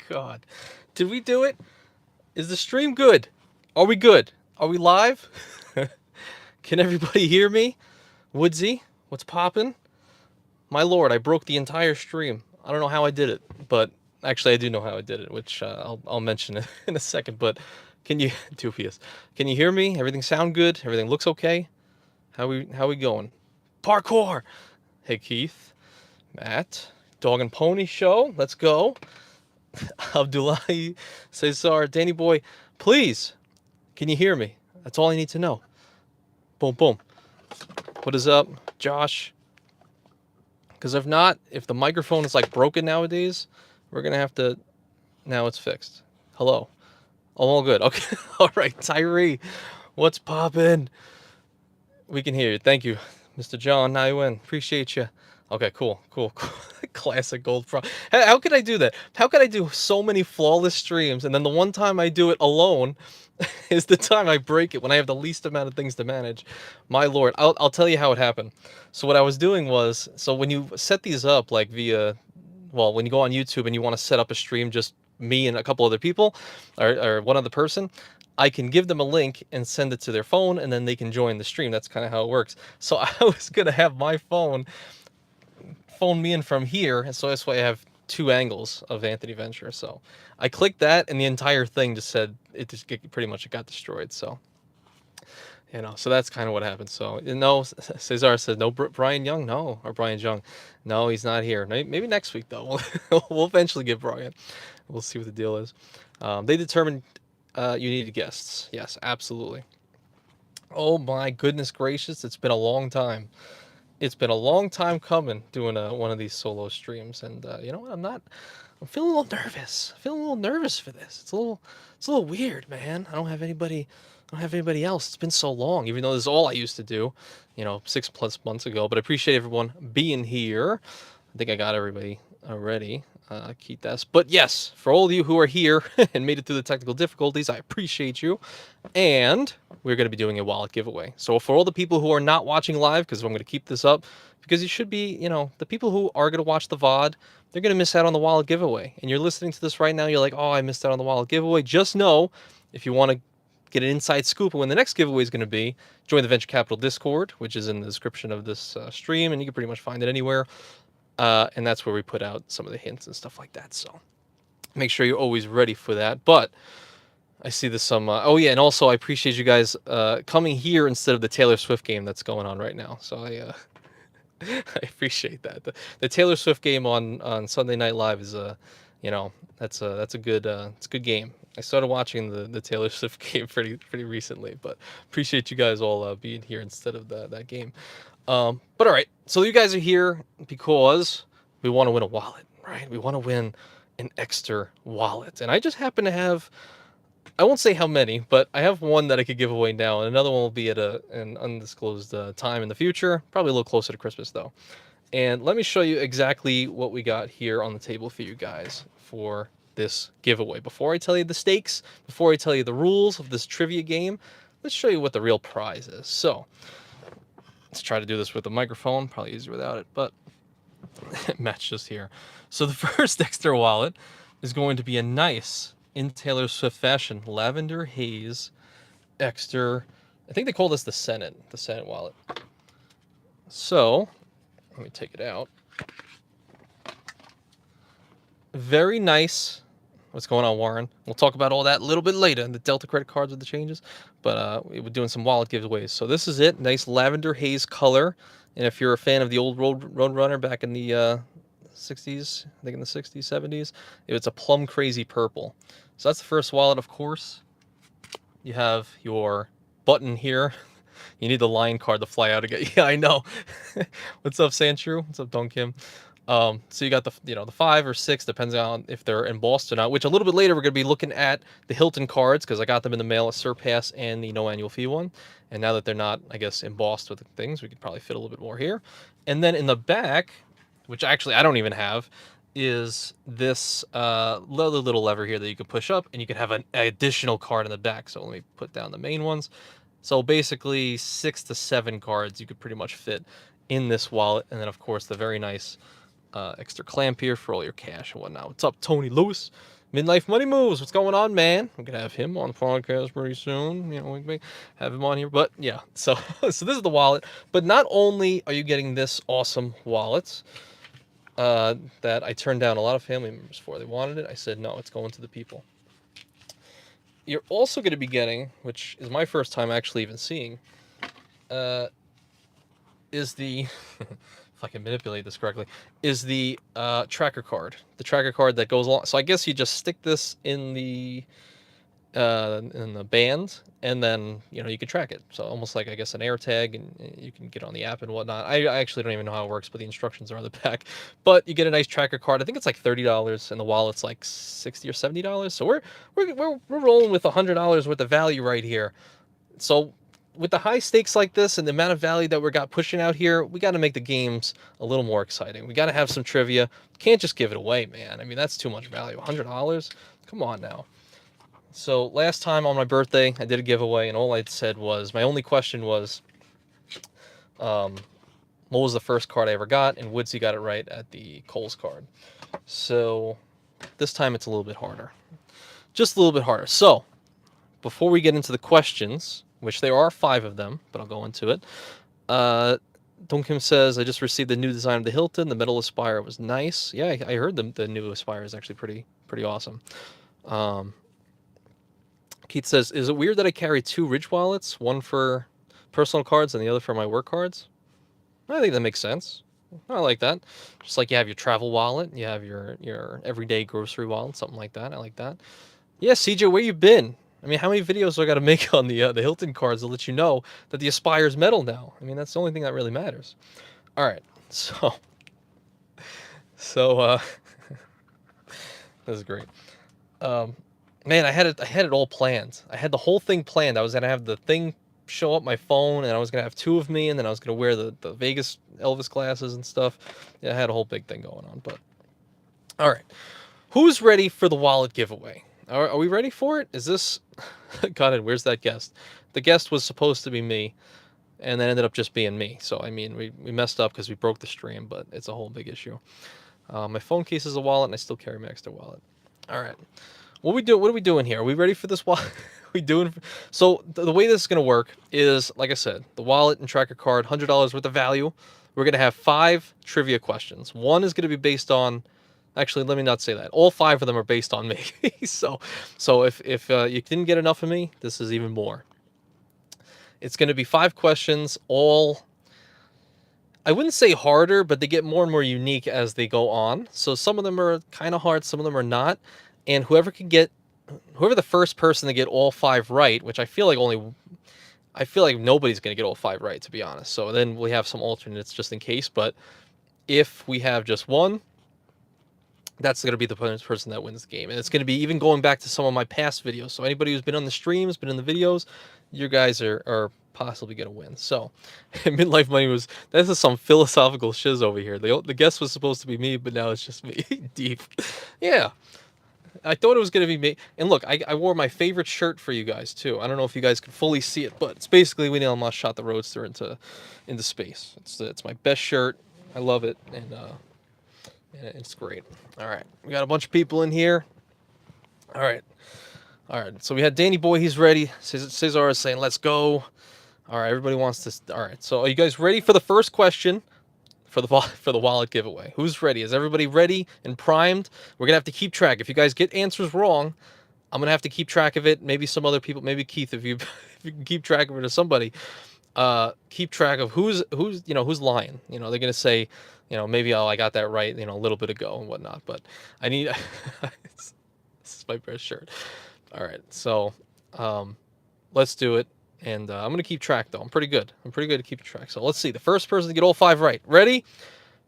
God. Did we do it? Is the stream good? Are we good? Are we live? Can everybody hear me? Woodsy, what's poppin'? My lord, I broke the entire stream. I don't know how I did it, but actually I do know how I did it, which I'll mention it in a second. But can you, Dubious, can you hear me? Everything sound good? Everything looks okay? How we going? Parkour. Hey Keith, Matt, Dog and Pony Show. Let's go. Abdullahi Cesar, Danny Boy, please, can you hear me? That's all I need to know. Boom, boom. What is up, Josh? Because if not, if the microphone is like broken nowadays, we're going to have to. Now it's fixed. Hello. All good. Okay. All right. Tyree, what's poppin'? We can hear you. Thank you, Mr. John. Now you win. Appreciate you. Okay, cool. Classic gold pro. How could I do that? How could I do so many flawless streams and then the one time I do it alone is the time I break it when I have the least amount of things to manage? My lord, I'll tell you how it happened. So what I was doing was, so when you set these up like via, well, when you go on YouTube and you want to set up a stream just me and a couple other people or one other person, I can give them a link and send it to their phone and then they can join the stream. That's kind of how it works. So I was going to have my phone me in from here, and so that's why I have two angles of Anthony Venture. So I clicked that and the entire thing just said it just pretty much got destroyed. So so that's kind of what happened. So Cesar says no. Brian Young, no, or Brian Young, no, he's not here. Maybe next week though. We'll eventually get Brian. We'll see what the deal is. They determined you needed guests. Yes, absolutely. Oh my goodness gracious! It's been a long time. It's been a long time coming doing one of these solo streams, and you know what? I'm feeling a little nervous. Feeling a little nervous for this. It's a little weird, man. I don't have anybody else. It's been so long, even though this is all I used to do, 6+ months ago. But I appreciate everyone being here. I think I got everybody already. Keep that. But yes, for all of you who are here and made it through the technical difficulties, I appreciate you. And we're going to be doing a wallet giveaway. So for all the people who are not watching live, because I'm going to keep this up, because you should be, the people who are going to watch the VOD, they're going to miss out on the wallet giveaway. And you're listening to this right now, you're like, oh, I missed out on the wallet giveaway. Just know, if you want to get an inside scoop of when the next giveaway is going to be, join the Venture Capital Discord, which is in the description of this stream, and you can pretty much find it anywhere. And that's where we put out some of the hints and stuff like that. So make sure you're always ready for that. But I see this some. Oh yeah, and also I appreciate you guys coming here instead of the Taylor Swift game that's going on right now. So I I appreciate that. The Taylor Swift game on Sunday Night Live is that's a good it's a good game. I started watching the Taylor Swift game pretty recently, but appreciate you guys all being here instead of that game. But all right, so you guys are here because we want to win a wallet, right? We want to win an Ekster wallet, and I just happen to have. I won't say how many, but I have one that I could give away now, and another one will be at an undisclosed time in the future, probably a little closer to Christmas though. And let me show you exactly what we got here on the table for you guys for this giveaway. Before I tell you the stakes, before I tell you the rules of this trivia game, let's show you what the real prize is. So let's try to do this with the microphone, probably easier without it, but Matt's just here. So the first Ekster wallet is going to be a nice, in Taylor Swift fashion, lavender haze Ekster. I think they call this the Senate wallet. So let me take it out. Very nice. What's going on, Warren? We'll talk about all that a little bit later, the Delta credit cards with the changes. But we're doing some wallet giveaways. So this is it. Nice lavender haze color. And if you're a fan of the old Roadrunner back in the 60s, I think in the 60s, 70s, it's a plum crazy purple. So that's the first wallet, of course. You have your button here. You need the line card to fly out again. Yeah, I know. What's up, Sandshrew? What's up, Don Kim? So you got the 5 or 6, depends on if they're embossed or not, which a little bit later we're going to be looking at the Hilton cards, because I got them in the mail at Surpass and the no annual fee one. And now that they're not, I guess, embossed with the things, we could probably fit a little bit more here. And then in the back, which actually I don't even have, is this little lever here that you can push up, and you can have an additional card in the back. So let me put down the main ones. So basically 6 to 7 cards you could pretty much fit in this wallet. And then of course the very nice Ekster clamp here for all your cash and whatnot. What's up, Tony Lewis? Midlife Money Moves, what's going on, man? We're gonna have him on the podcast pretty soon. You know, we may have him on here. But yeah, so so this is the wallet. But not only are you getting this awesome wallet that I turned down a lot of family members for. They wanted it. I said no, it's going to the people. You're also going to be getting, which is my first time actually even seeing, is the, if I can manipulate this correctly, is the tracker card. The tracker card that goes along. So I guess you just stick this in the band, and then you can track it. So almost like, I guess, an air tag, and you can get on the app and whatnot. I actually don't even know how it works, but the instructions are on the back. But you get a nice tracker card. I think it's like $30, and the wallet's like $60 or $70. So we're rolling with $100 worth of value right here. So with the high stakes like this and the amount of value that we got pushing out here, we got to make the games a little more exciting. We got to have some trivia. Can't just give it away, man. I mean, that's too much value. $100? Come on now. So last time on my birthday, I did a giveaway, and all I said was, my only question was, what was the first card I ever got? And Woodsy got it right at the Kohl's card. So this time it's a little bit harder. Just a little bit harder. So before we get into the questions, which there are 5 of them, but I'll go into it. Don Kim says, I just received the new design of the Hilton. The metal Aspire was nice. Yeah, I heard the new Aspire is actually pretty awesome. Keith says, is it weird that I carry 2 Ridge wallets, one for personal cards and the other for my work cards? I think that makes sense. I like that. Just like you have your travel wallet, you have your everyday grocery wallet, something like that. I like that. Yeah, CJ, where you been? I mean, how many videos do I got to make on the Hilton cards to let you know that the Aspire's metal now? I mean, that's the only thing that really matters. All right, so this is great. Man, I had it all planned. I had the whole thing planned. I was gonna have the thing show up my phone, and I was gonna have 2 of me, and then I was gonna wear the Vegas Elvis glasses and stuff. Yeah, I had a whole big thing going on. But all right, who's ready for the wallet giveaway? Are we ready for it? Is this? God, where's that guest? The guest was supposed to be me, and then ended up just being me. So I mean, we messed up because we broke the stream, but it's a whole big issue. My phone case is a wallet, and I still carry my Ekster wallet. All right. What are we doing here? Are we ready for this wallet? We doing? So the way this is going to work is, like I said, the wallet and tracker card, $100 worth of value. We're going to have 5 trivia questions. One is going to be based on, actually, let me not say that. All 5 of them are based on me. so if you didn't get enough of me, this is even more. It's going to be 5 questions, all, I wouldn't say harder, but they get more and more unique as they go on. So some of them are kind of hard, some of them are not. And whoever the first person to get all 5 right, which I feel like nobody's going to get all 5 right, to be honest. So then we have some alternates just in case. But if we have just one, that's going to be the person that wins the game. And it's going to be even going back to some of my past videos. So anybody who's been on the streams, been in the videos, you guys are possibly going to win. So Midlife Money this is some philosophical shiz over here. The guest was supposed to be me, but now it's just me. Deep. Yeah. I thought it was going to be me. And look, I wore my favorite shirt for you guys, too. I don't know if you guys can fully see it, but it's basically when Elon Musk shot the Roadster into space. It's my best shirt. I love it, and it's great. All right. We got a bunch of people in here. All right. So we had Danny Boy. He's ready. Cesar is saying, let's go. All right. Everybody wants to. All right. So are you guys ready for the first question? For the wallet giveaway. Who's ready? Is everybody ready and primed? We're gonna have to keep track. If you guys get answers wrong, I'm gonna have to keep track of it. Maybe some other people, maybe Keith, if you can keep track of it, or somebody, keep track of who's lying. They're gonna say, maybe I got that right, a little bit ago and whatnot. But I need. This is my best shirt. All right, so let's do it. And I'm going to keep track, though. I'm pretty good at keeping track. So let's see. The first person to get all 5 right. Ready?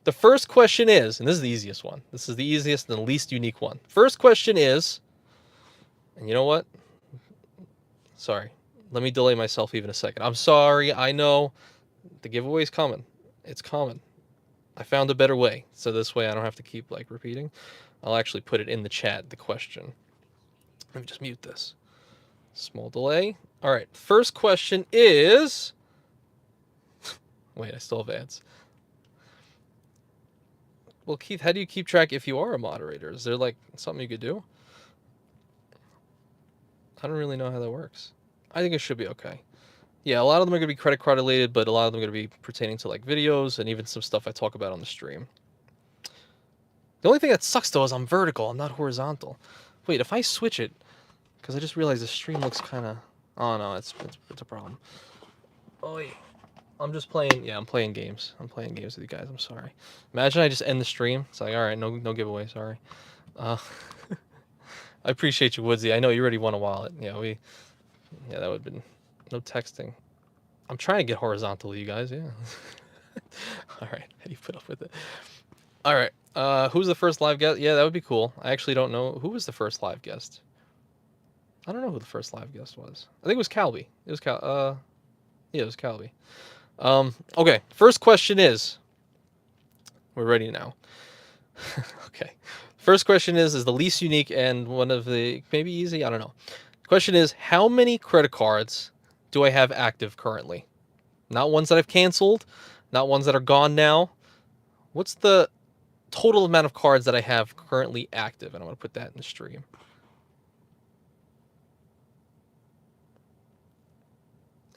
The first question is, and this is the easiest one. This is the easiest and the least unique one. First question is, and you know what? Sorry. Let me delay myself even a second. I'm sorry. I know the giveaway's coming. It's coming. I found a better way. So this way I don't have to keep repeating. I'll actually put it in the chat, the question. Let me just mute this. Small delay. All right. First question is... Wait, I still have ads. Well, Keith, how do you keep track if you are a moderator? Is there something you could do? I don't really know how that works. I think it should be okay. Yeah, a lot of them are going to be credit card related, but a lot of them are going to be pertaining to like videos and even some stuff I talk about on the stream. The only thing that sucks though is I'm vertical, I'm not horizontal. Wait, if I switch it, because I just realized the stream looks kind of... Oh no, it's a problem. Oh yeah. I'm just playing... Yeah, I'm playing games. I'm playing games with you guys, I'm sorry. Imagine I just end the stream. It's like, alright, no giveaway, sorry. I appreciate you, Woodsy. I know you already won a wallet. Yeah, that would have been... No texting. I'm trying to get horizontal, you guys, yeah. Alright, how do you put up with it? Alright, who's the first live guest? Yeah, that would be cool. I actually don't know. Who was the first live guest? I don't know who the first live guest was. I think it was Calby. It was yeah, it was Calby. Okay, first question is... We're ready now. Okay. First question is the least unique and one of the... Maybe easy? I don't know. Question is, how many credit cards do I have active currently? Not ones that I've canceled, not ones that are gone now. What's the total amount of cards that I have currently active? And I'm going to put that in the stream.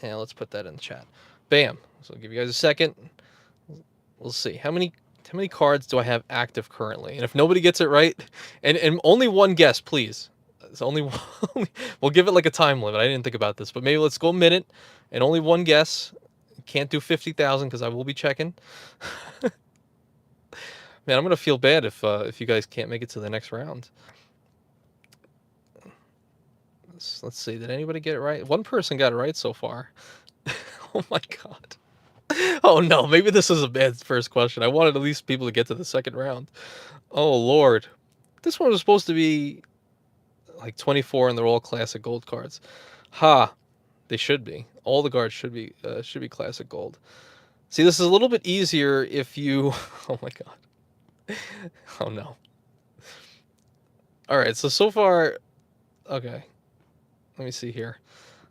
And let's put that in the chat. Bam. So I'll give you guys a second. We'll see. How many cards do I have active currently? And if nobody gets it right, and only one guess, please. It's only one. We'll give it like a time limit. I didn't think about this, but maybe let's go a minute and only one guess. Can't do 50,000 because I will be checking. Man, I'm gonna feel bad if you guys can't make it to the next round. Let's see. Did anybody get it right? One person got it right so far. Oh my god. Oh no, maybe this is a bad first question. I wanted at least people to get to the second round. Oh lord. This one was supposed to be like 24 and they're all classic gold cards. Ha. They should be. All the cards should be classic gold. See, this is a little bit easier if you... Oh my god. Oh no. Alright, so far... Okay. Let me see here.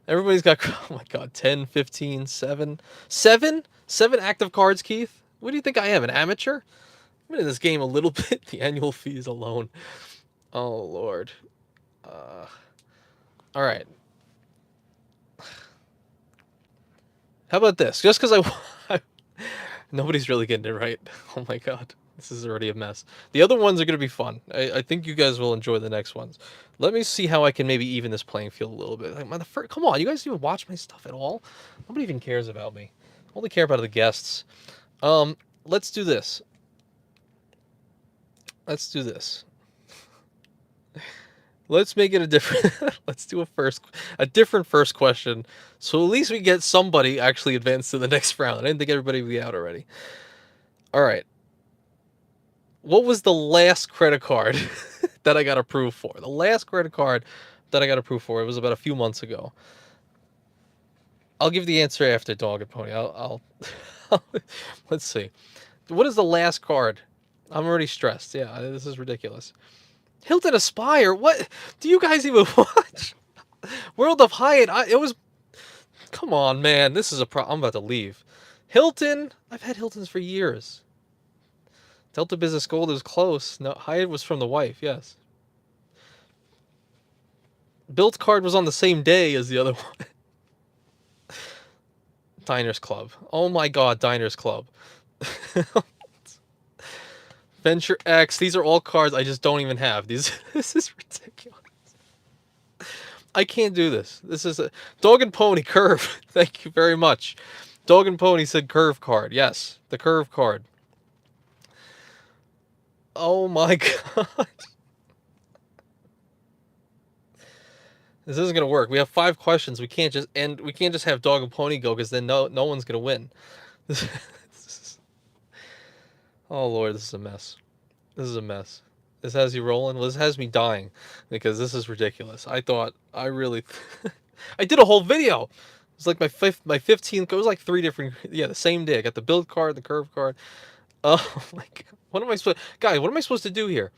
Everybody's got... Oh my god, 10, 15, 7... 7? 7 active cards, Keith? What do you think I am, an amateur? I've been in this game a little bit. The annual fees alone. Oh lord. Alright. How about this? Just because I... Nobody's really getting it right. Oh my god. This is already a mess. The other ones are going to be fun. I think you guys will enjoy the next ones. Let me see how I can maybe even this playing field a little bit. Like, come on, you guys even watch my stuff at all? Nobody even cares about me. I only care about the guests. Let's do this. Let's do this. Let's make it a different... Let's do a different first question. So at least we get somebody actually advanced to the next round. I didn't think everybody would be out already. Alright. What was the last credit card that I got approved for? The last credit card that I got approved for, it was about a few months ago. I'll give the answer after Dog and Pony. I'll let's see. What is the last card? I'm already stressed. Yeah, this is ridiculous. Hilton Aspire? What? Do you guys even watch? World of Hyatt? It was... Come on, man. This is a I'm about to leave. Hilton? I've had Hiltons for years. Delta Business Gold is close. No, Hyatt was from the wife, yes. Built card was on the same day as the other one. Diners Club. Oh my god, Diners Club. Venture X. These are all cards I just don't even have. This is ridiculous. I can't do this. This is a... Dog and Pony, curve. Thank you very much. Dog and Pony said curve card. Yes, the curve card. Oh my god. This isn't gonna work. We have 5 questions. We can't just have Dog and Pony go because then no one's gonna win. Oh lord, this is a mess. This is a mess. This has you rolling. Well, this has me dying because this is ridiculous. I thought I really... I did a whole video. It was like my 15th. It was like 3 different... Yeah, the same day. I got the build card, the curve card. Oh my god. What am I supposed... Guys, what am I supposed to do here?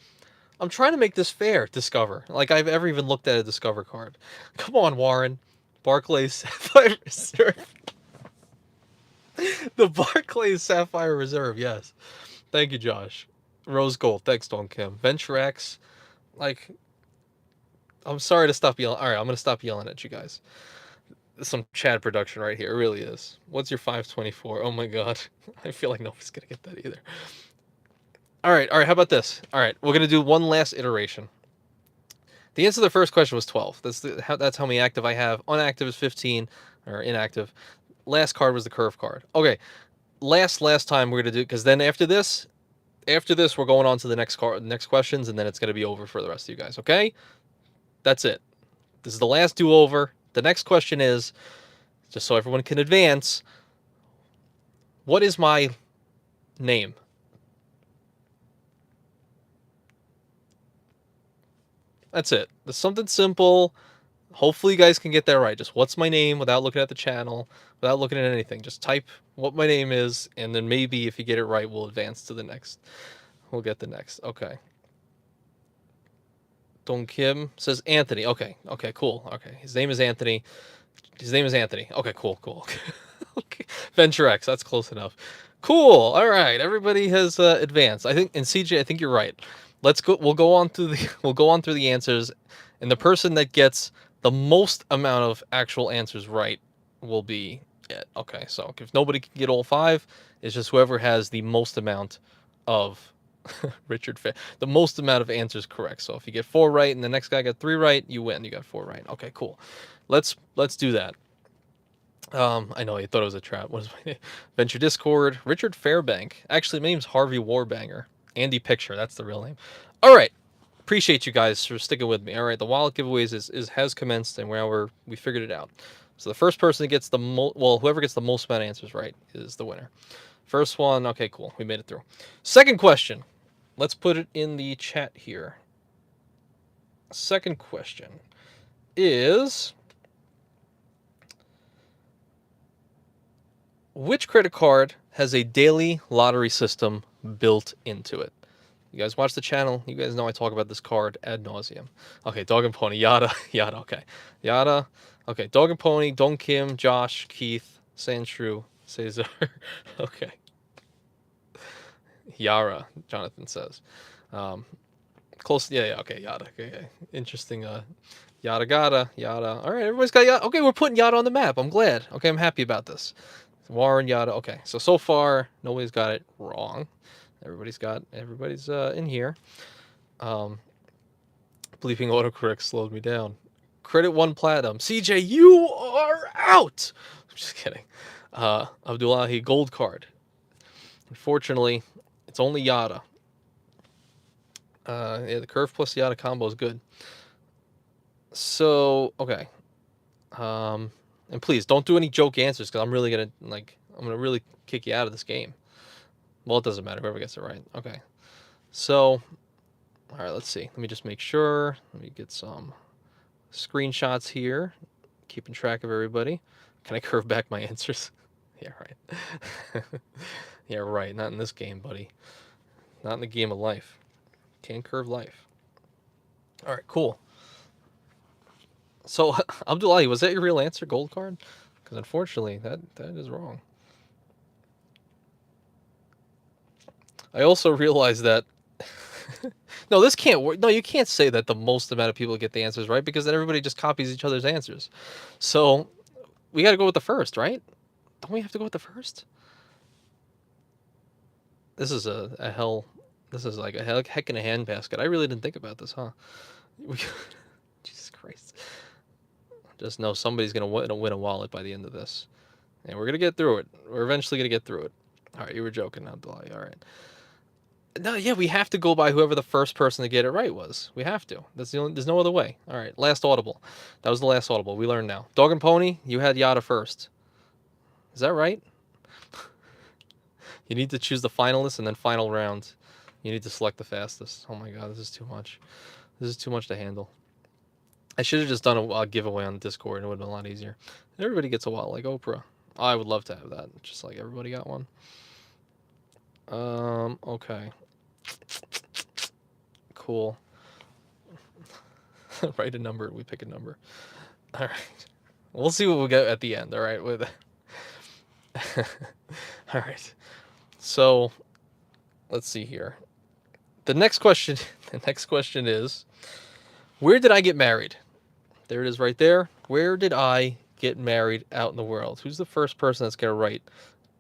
I'm trying to make this fair, Discover. Like I've ever even looked at a Discover card. Come on, Warren. Barclays Sapphire Reserve. The Barclays Sapphire Reserve, yes. Thank you, Josh. Rose Gold. Thanks, Don Kim. Venture X. Like, I'm sorry to stop yelling. All right, I'm gonna stop yelling at you guys. Some Chad production right here. It really is. What's your 524? Oh my god. I feel like nobody's gonna get that either. All right. How about this? All right, we're gonna do one last iteration. The answer to the first question was 12. That's how many active I have. Unactive is 15, or inactive. Last card was the curve card. Okay, last time we're gonna do, because then after this we're going on to the next questions, and then it's gonna be over for the rest of you guys. Okay, that's it. This is the last do-over. The next question is, just so everyone can advance, what is my name? That's it. There's something simple. Hopefully you guys can get that right. Just what's my name without looking at the channel, without looking at anything. Just type what my name is, and then maybe if you get it right, we'll advance to the next. We'll get the next. Okay. Dong Kim says Anthony. Okay, cool. Okay, his name is Anthony. Okay, cool. Okay. VentureX, that's close enough. Cool. All right, everybody has advanced. I think, and CJ, I think you're right. Let's go. We'll go on through the answers, and the person that gets the most amount of actual answers right will be it. Okay, so if nobody can get all 5, it's just whoever has the most amount of the most amount of answers correct. So if you get 4 right and the next guy got 3 right, you win. You got 4 right. Okay, cool. Let's do that. I know, I thought it was a trap. What is my name? Venture Discord. Richard Fairbank. Actually, my name's Harvey Warbanger. Andy Picture. That's the real name. All right. Appreciate you guys for sticking with me. All right. The wallet giveaways has commenced, and we figured it out. So the first person that gets whoever gets the most amount of answers right is the winner. First one. Okay, cool. We made it through. Second question. Let's put it in the chat here. Second question is, which credit card has a daily lottery system built into it? You guys watch the channel. You guys know I talk about this card ad nauseum. Okay, Dog and Pony, Yotta, okay. Yotta, okay, Dog and Pony, Dong Kim, Josh, Keith, Sandshrew, Cesar, okay. Yara, Jonathan says. Close, yeah, okay, Yotta, okay. Interesting, Yotta gotta, Yotta. All right, everybody's got Yotta. Okay, we're putting Yotta on the map. I'm glad. Okay, I'm happy about this. Warren, Yotta. Okay, so far nobody's got it wrong. Everybody's in here. Bleeping autocorrect slowed me down. Credit 1 platinum. CJ, you are out. I'm just kidding. Abdullahi gold card. Unfortunately, it's only Yotta. Yeah, the curve plus Yotta combo is good. So okay. And please don't do any joke answers, because I'm gonna really kick you out of this game. Well, it doesn't matter. Whoever gets it right. Okay. So, all right, let's see. Let me just make sure. Let me get some screenshots here. Keeping track of everybody. Can I curve back my answers? Yeah, right. Yeah, right. Not in this game, buddy. Not in the game of life. Can't curve life. All right, cool. So, Abdullahi, was that your real answer, gold card? Because unfortunately, that is wrong. I also realized that no, this can't work. No, you can't say that the most amount of people get the answers right, because then everybody just copies each other's answers. So we got to go with the first, right? Don't we have to go with the first? This is a hell. This is like a heck in a handbasket. I really didn't think about this, huh? Jesus Christ. Just know somebody's going to win a wallet by the end of this. And we're going to get through it. We're eventually going to get through it. All right, you were joking, Abdullahi. All right. No, yeah, we have to go by whoever the first person to get it right was. We have to. There's no other way. All right, last audible. That was the last audible. We learned now. Dog and Pony, you had Yotta first. Is that right? You need to choose the finalists and then final round. You need to select the fastest. Oh my god, this is too much. This is too much to handle. I should have just done a giveaway on Discord, and it would have been a lot easier. Everybody gets a wallet like Oprah. Oh, I would love to have that. Just like everybody got one. Okay. Cool. Write a number. We pick a number. All right. We'll see what we get at the end. All right. With. All right. So, let's see here. The next question. The next question is, Where did I get married? There it is right there. Where did I get married out in the world? Who's the first person that's going to write?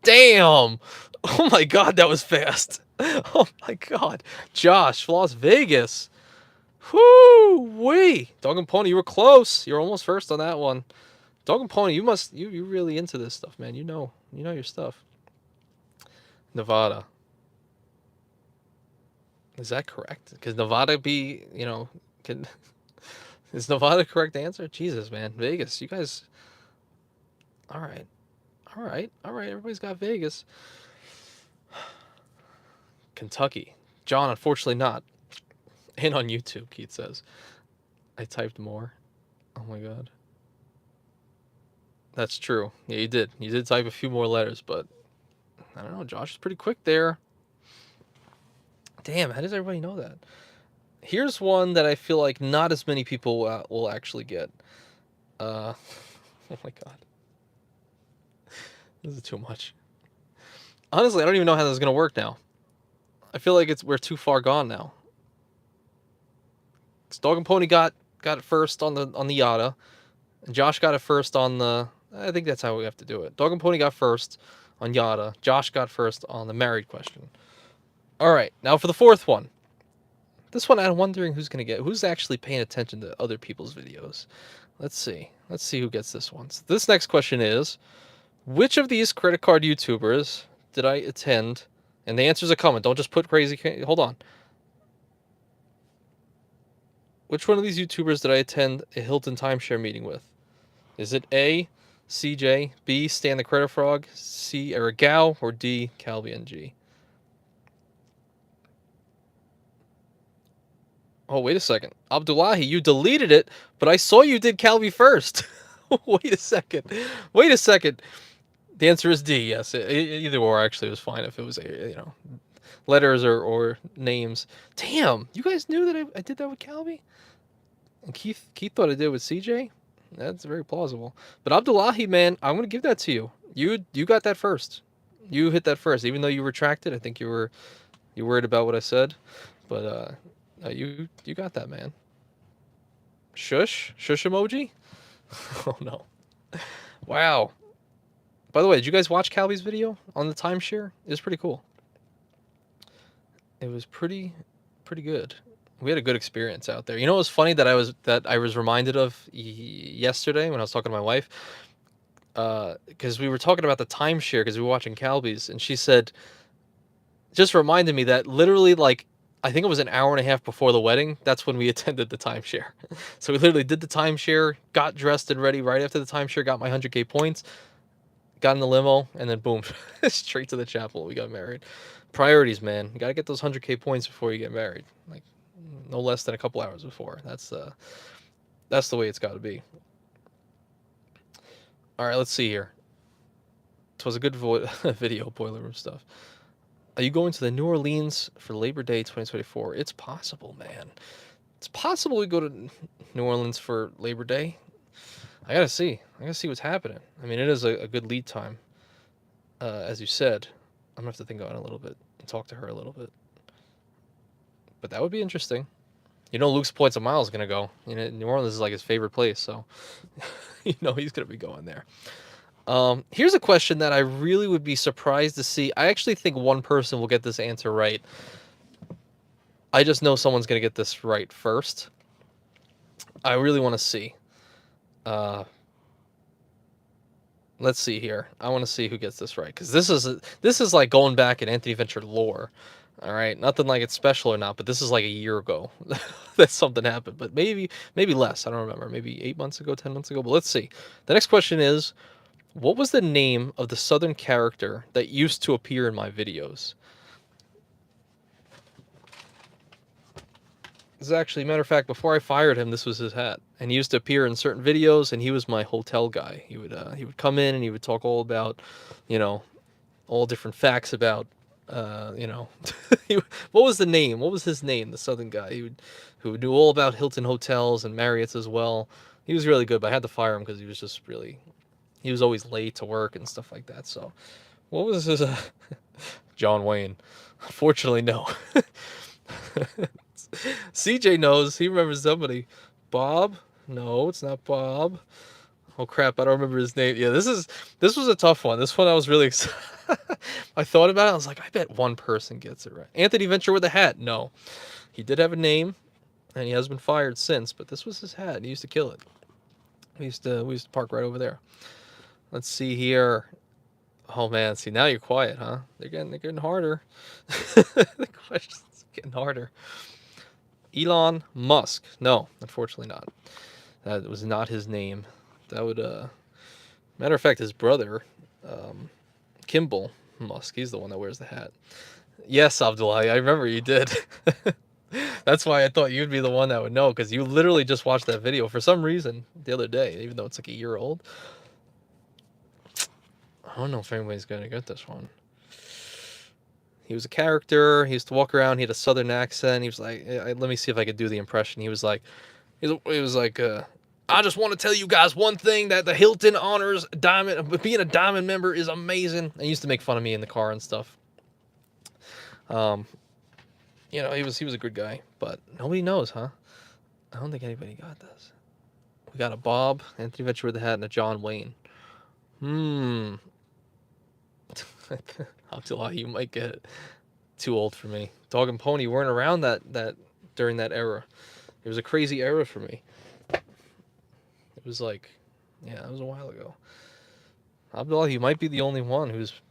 Damn! Oh my god, that was fast. Oh my god. Josh, Las Vegas. Whoo wee. Dog and Pony, you were close. You're almost first on that one. Dog and Pony, you really into this stuff, man. You know your stuff. Nevada. Is that correct? Because Nevada be, can is Nevada correct answer? Jesus, man. Vegas, you guys. All right. All right. All right. Everybody's got Vegas. Kentucky. John, unfortunately not. And on YouTube, Keith says. I typed more. Oh my god. That's true. Yeah, you did. You did type a few more letters, but I don't know. Josh is pretty quick there. Damn, how does everybody know that? Here's one that I feel like not as many people will actually get. Oh my god. This is too much. Honestly, I don't even know how this is gonna work now. I feel like we're too far gone now. Dog and Pony got it first on the Yotta, and Josh got it first on the. I think that's how we have to do it. Dog and Pony got first on Yotta. Josh got first on the married question. All right, now for the fourth one. This one I'm wondering who's actually paying attention to other people's videos. Let's see. Let's see who gets this one. So this next question is, which of these credit card YouTubers did I attend? And the answers are coming. Don't just put crazy. Hold on. Which one of these YouTubers did I attend a Hilton timeshare meeting with? Is it A, CJ, B, Stan the Credit Frog, C, Eric Gao, or D, Calvi NG? Oh, wait a second. Abdullahi, you deleted it, but I saw you did Calvi first. Wait a second. Wait a second. The answer is D, yes. Either or actually was fine if it was, letters or names. Damn, you guys knew that I did that with Calvi? And Keith thought I did with CJ? That's very plausible. But Abdullahi, man, I'm going to give that to you. You got that first. You hit that first. Even though you retracted, I think you worried about what I said. But you got that, man. Shush emoji? Oh no. Wow. By the way, did you guys watch Calvi's video on the timeshare? It was pretty cool. It was pretty good. We had a good experience out there. You know what was funny that I was reminded of yesterday when I was talking to my wife? Because we were talking about the timeshare because we were watching Calvi's, and she said, just reminded me that literally, like, I think it was an hour and a half before the wedding, that's when we attended the timeshare. So we literally did the timeshare, got dressed and ready right after the timeshare, got my 100K points, got in the limo, and then boom, straight to the chapel. We got married. Priorities, man. You got to get those 100K points before you get married. Like, no less than a couple hours before. That's the way it's got to be. All right, let's see here. It was a good video, boiler room stuff. Are you going to the New Orleans for Labor Day 2024? It's possible, man. It's possible we go to New Orleans for Labor Day. I gotta see what's happening. I mean, it is a good lead time. As you said, I'm gonna have to think about it a little bit and talk to her a little bit. But that would be interesting. Luke's Points a Mile is gonna go. New Orleans is like his favorite place, so he's gonna be going there. Here's a question that I really would be surprised to see. I actually think one person will get this answer right. I just know someone's gonna get this right first. I really want to see. Let's see here. I want to see who gets this right, because this is like going back in Anthony Venture lore. All right, nothing like it's special or not, but this is like a year ago that something happened. But maybe less. I don't remember. Maybe 8 months ago, 10 months ago. But let's see. The next question is, what was the name of the Southern character that used to appear in my videos? This is actually, matter of fact, before I fired him, this was his hat, and he used to appear in certain videos, and he was my hotel guy. He would come in and he would talk all about, all different facts about, what was the name? What was his name? The Southern guy. Who knew all about Hilton hotels and Marriott's as well. He was really good, but I had to fire him because he was just really, he was always late to work and stuff like that. So, what was his? John Wayne. Unfortunately, no. CJ knows. He remembers somebody. Bob? No, it's not Bob. Oh crap, I don't remember his name. Yeah, this was a tough one. This one I was really excited. I thought about it. I was like, I bet one person gets it right. Anthony Venture with a hat. No, he did have a name, and he has been fired since. But this was his hat. He used to kill it. We used to park right over there. Let's see here. Oh man, see now you're quiet, huh? They're getting harder. The questions getting harder. Elon Musk. No, unfortunately not. That was not his name. That would matter of fact, his brother, Kimball Musk, he's the one that wears the hat. Yes, Abdullah, I remember you did. That's why I thought you'd be the one that would know, because you literally just watched that video for some reason the other day, even though it's like a year old. I don't know if anybody's going to get this one. He was a character. He used to walk around. He had a southern accent. He was like, let me see if I could do the impression. He was like, I just want to tell you guys one thing, that the Hilton honors diamond. Being a diamond member is amazing. And he used to make fun of me in the car and stuff. You know, he was a good guy, but nobody knows, huh? I don't think anybody got this. We got a Bob, Anthony Venture with the hat, and a John Wayne. Abdullah, you might get it. Too old for me. Dog and Pony weren't around that during that era. It was a crazy era for me. It was like, yeah, it was a while ago. Abdullah, you might be the only one who's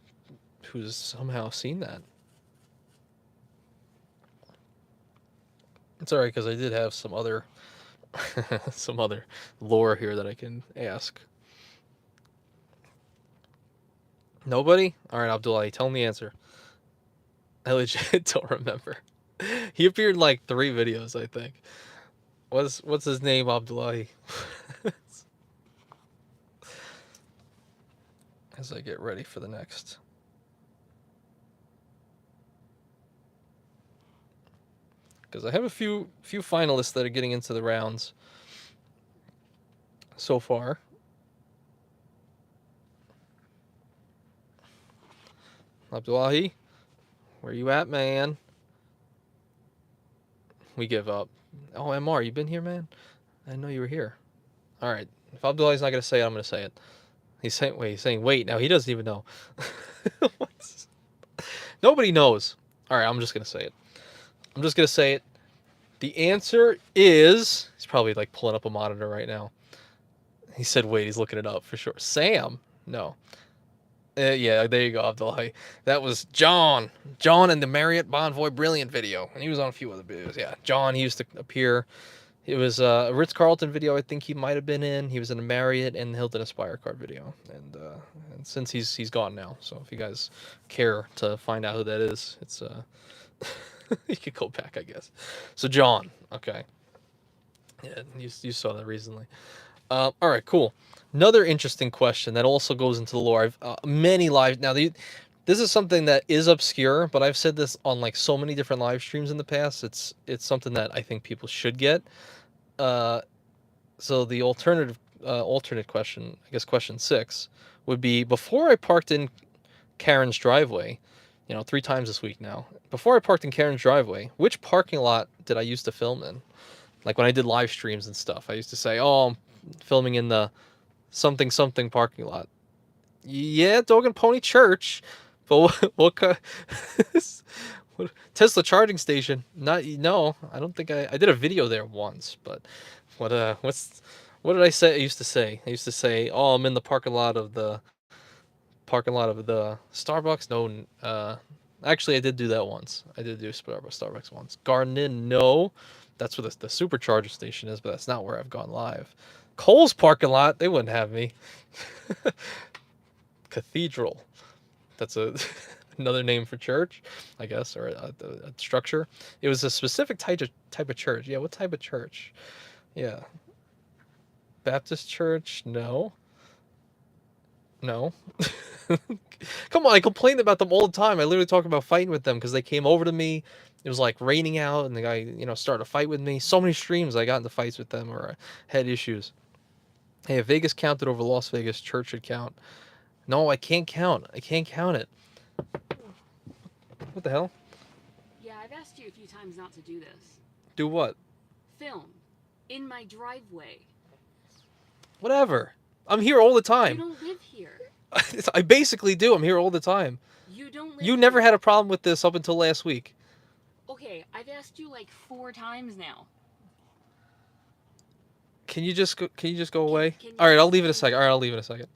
somehow seen that. It's alright, because I did have some other some other lore here that I can ask. Nobody? Alright, Abdullah, tell me the answer. I legit don't remember. He appeared in like 3 videos, I think. What's his name, Abdullah? As I get ready for the next. Because I have a few finalists that are getting into the rounds so far. Abdullahi, where you at, man? We give up. Oh, MR, you been here, man? I didn't know you were here. All right. If Abdullahi's not going to say it, I'm going to say it. He's saying wait. Now, he doesn't even know. Nobody knows. All right, I'm just going to say it. I'm just going to say it. The answer is... He's probably like pulling up a monitor right now. He said wait, he's looking it up for sure. Sam? No. Yeah, there you go, Abdullahi. That was John. John in the Marriott Bonvoy Brilliant video. And he was on a few other videos. Yeah, John, he used to appear. It was a Ritz-Carlton video I think he might have been in. He was in a Marriott and Hilton Aspire Card video. And since he's gone now. So if you guys care to find out who that is, it's... you could go back, I guess. So John, okay. Yeah, you saw that recently. All right, cool. Another interesting question that also goes into the lore. I've many live now. This is something that is obscure, but I've said this on like so many different live streams in the past. It's something that I think people should get. So the alternate question, I guess question 6, would be: before I parked in Karen's driveway, 3 times this week now. Before I parked in Karen's driveway, which parking lot did I used to film in? Like when I did live streams and stuff, I used to say, "Oh, I'm filming in the something parking lot." Yeah, Dog and Pony Church, but what Tesla charging station? No, I don't think I did a video there once, but what did I say? I used to say, "Oh, I'm in the parking lot of the Starbucks." No, actually, I did do that once. I did do Starbucks once. Garden, no. That's where the supercharger station is, but that's not where I've gone live. Kohl's parking lot, they wouldn't have me. Cathedral. That's another name for church, I guess, or a structure. It was a specific type of church. Yeah, what type of church? Yeah. Baptist church? No. Come on, I complained about them all the time. I literally talk about fighting with them because they came over to me. It was like raining out, and the guy, started a fight with me. So many streams I got into fights with them or had issues. Hey, if Vegas counted over Las Vegas, church should count. No, I can't count. I can't count it. What the hell? Yeah, I've asked you a few times not to do this. Do what? Film. In my driveway. Whatever. I'm here all the time. You don't live here. I basically do. I'm here all the time. You don't live You never here. had a problem with this up until last week. Okay, I've asked you like 4 times now. Can you just go away? Can you, All right, I'll leave it a second. All right, I'll leave it a second.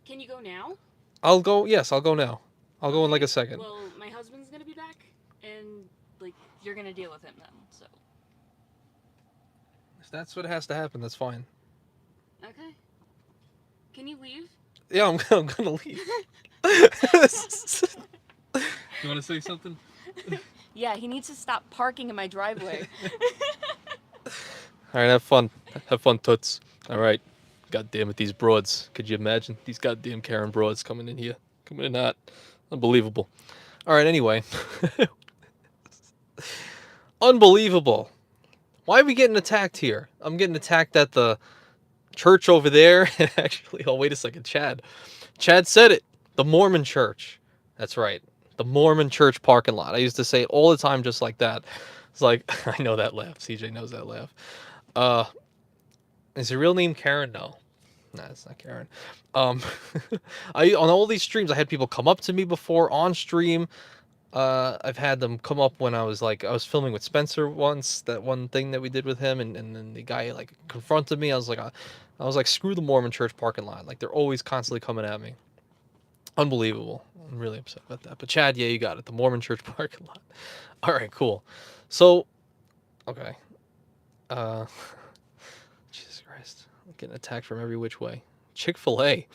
Can you go now? I'll go. Yes, I'll go now. I'll go in like a second. Well, my husband's gonna be back, and like you're gonna deal with him then. So. If that's what has to happen, that's fine. Okay. Can you leave? Yeah, I'm gonna leave. You want to say something? Yeah, he needs to stop parking in my driveway. All right, have fun. Have fun, toots. All right. God damn it, these broads. Could you imagine these goddamn Karen broads coming in here? Coming in hot. Unbelievable. All right, anyway. Unbelievable. Why are we getting attacked here? I'm getting attacked at the church over there. And actually, oh, wait a second. Chad said it. The Mormon church. That's right. The Mormon church parking lot. I used to say it all the time just like that. It's like, I know that laugh. CJ knows that laugh. Is your real name Karen? No. Nah, it's not Karen. On all these streams, I had people come up to me before on stream. I've had them come up when I was filming with Spencer once, that one thing that we did with him, and then the guy like confronted me. I was like, screw the Mormon church parking lot. Like, they're always constantly coming at me. Unbelievable. I'm really upset about that. But Chad, yeah, you got it. The Mormon church parking lot. All right, cool. So, okay. Jesus Christ. I'm getting attacked from every which way. Chick-fil-A.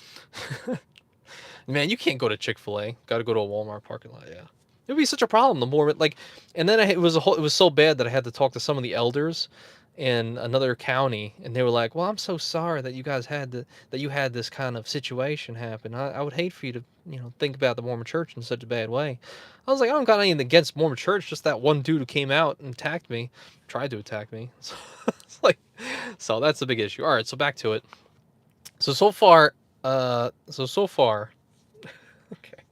Man, you can't go to Chick-fil-A. Got to go to a Walmart parking lot, yeah. It would be such a problem. The Mormon, like, and then it was so bad that I had to talk to some of the elders in another county, and they were like, "Well, I'm so sorry that you guys that you had this kind of situation happen. I would hate for you to, think about the Mormon Church in such a bad way." I was like, I don't got anything against Mormon Church, just that one dude who came out and attacked me, tried to attack me. So it's like, so that's a big issue. All right, so back to it. So far, okay.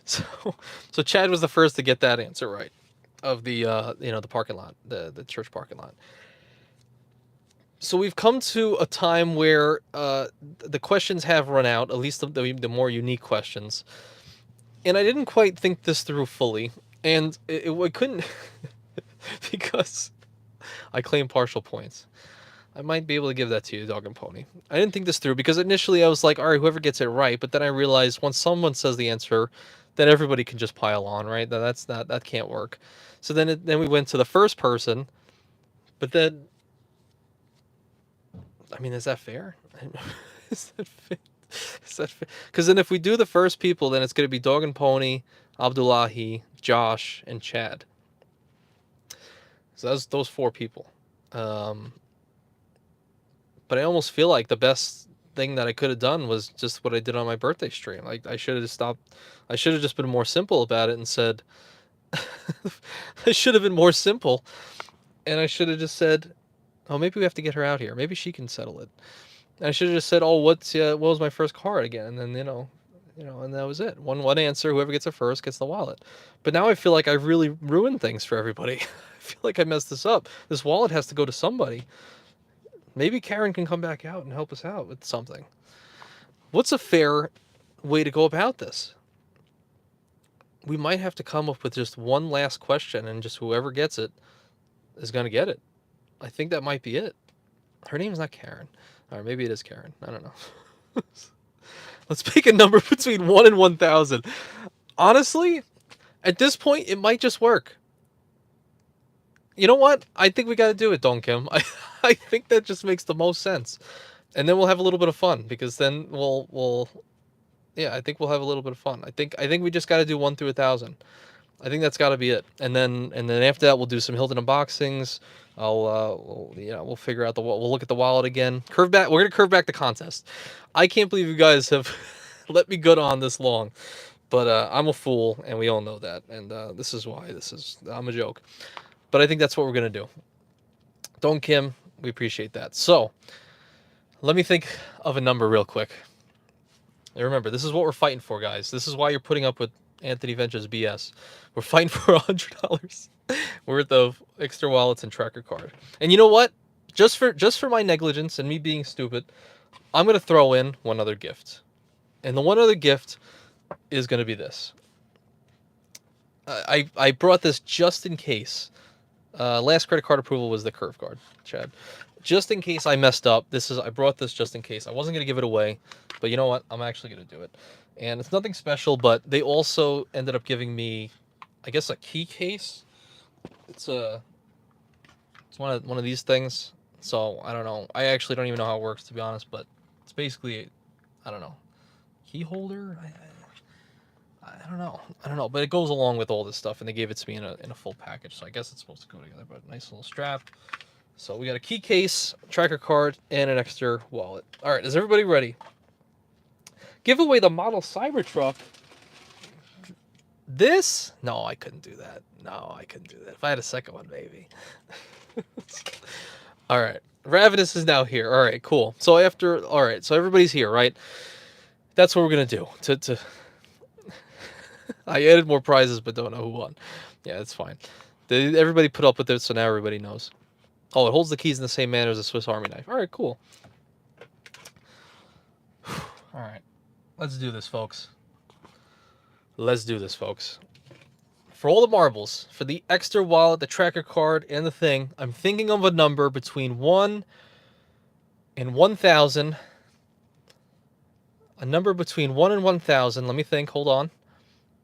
So Chad was the first to get that answer right, of the the parking lot, the church parking lot. So we've come to a time where the questions have run out, at least the more unique questions, and I didn't quite think this through fully, and I couldn't because I claim partial points. I might be able to give that to you, Dog and Pony. I didn't think this through because initially I was like, all right, whoever gets it right, but then I realized once someone says the answer, then everybody can just pile on, right? That can't work. So then we went to the first person, but then, I mean, is that fair? Is that fair? Is that fair? Because then if we do the first people, then it's going to be Dog and Pony, Abdullahi, Josh, and Chad. So that's those 4 people. But I almost feel like the best thing that I could have done was just what I did on my birthday stream. Like, I should have just stopped. I should have just been more simple about it and said, I should have been more simple. And I should have just said, oh, maybe we have to get her out here. Maybe she can settle it. And I should have just said, oh, what was my first card again? And then, and that was it. One answer. Whoever gets it first gets the wallet. But now I feel like I've really ruined things for everybody. I feel like I messed this up. This wallet has to go to somebody. Maybe Karen can come back out and help us out with something. What's a fair way to go about this? We might have to come up with just one last question, and just whoever gets it is going to get it. I think that might be it. Her name's not Karen. Or maybe it is Karen. I don't know. Let's pick a number between 1 and 1,000. Honestly, at this point, it might just work. You know what? I think we got to do it, Don Kim. I think that just makes the most sense. And then we'll have a little bit of fun, because then I think we'll have a little bit of fun. I think we just got to do 1 through 1,000. I think that's got to be it. And then after that, we'll do some Hilton unboxings. We'll figure out we'll look at the wallet again. We're going to curve back the contest. I can't believe you guys have let me go on this long, but I'm a fool, and we all know that. And this is why I'm a joke. But I think that's what we're going to do. Don Kim, we appreciate that. So, let me think of a number real quick. And remember, this is what we're fighting for, guys. This is why you're putting up with Anthony Venture's BS. We're fighting for $100 worth of Ekster wallets and tracker card. And you know what? just for my negligence and me being stupid, I'm gonna throw in one other gift, and the one other gift is gonna be this. I brought this just in case. Last credit card approval was the curve card, Chad. Just in case I messed up, I brought this just in case. I wasn't gonna give it away, but you know what? I'm actually gonna do it. And it's nothing special, but they also ended up giving me, I guess, a key case. It's one of these things. So I don't know. I actually don't even know how it works, to be honest. But it's basically, I don't know, key holder. I don't know. I don't know. But it goes along with all this stuff, and they gave it to me in a full package. So I guess it's supposed to go together. But nice little strap. So we got a key case, tracker card, and an Ekster wallet. All right, is everybody ready? Give away the model Cybertruck. This? No, I couldn't do that. No, I couldn't do that. If I had a second one, maybe. All right. Ravenous is now here. All right, cool. So all right, so everybody's here, right? That's what we're gonna do. I added more prizes, but don't know who won. Yeah, that's fine. Everybody put up with it, so now everybody knows. Oh, it holds the keys in the same manner as a Swiss Army knife. All right, cool. All right, let's do this, folks. Let's do this, folks. For all the marbles, for the Ekster wallet, the tracker card, and the thing, I'm thinking of a number between 1 and 1,000. A number between 1 and 1,000. Let me think. Hold on.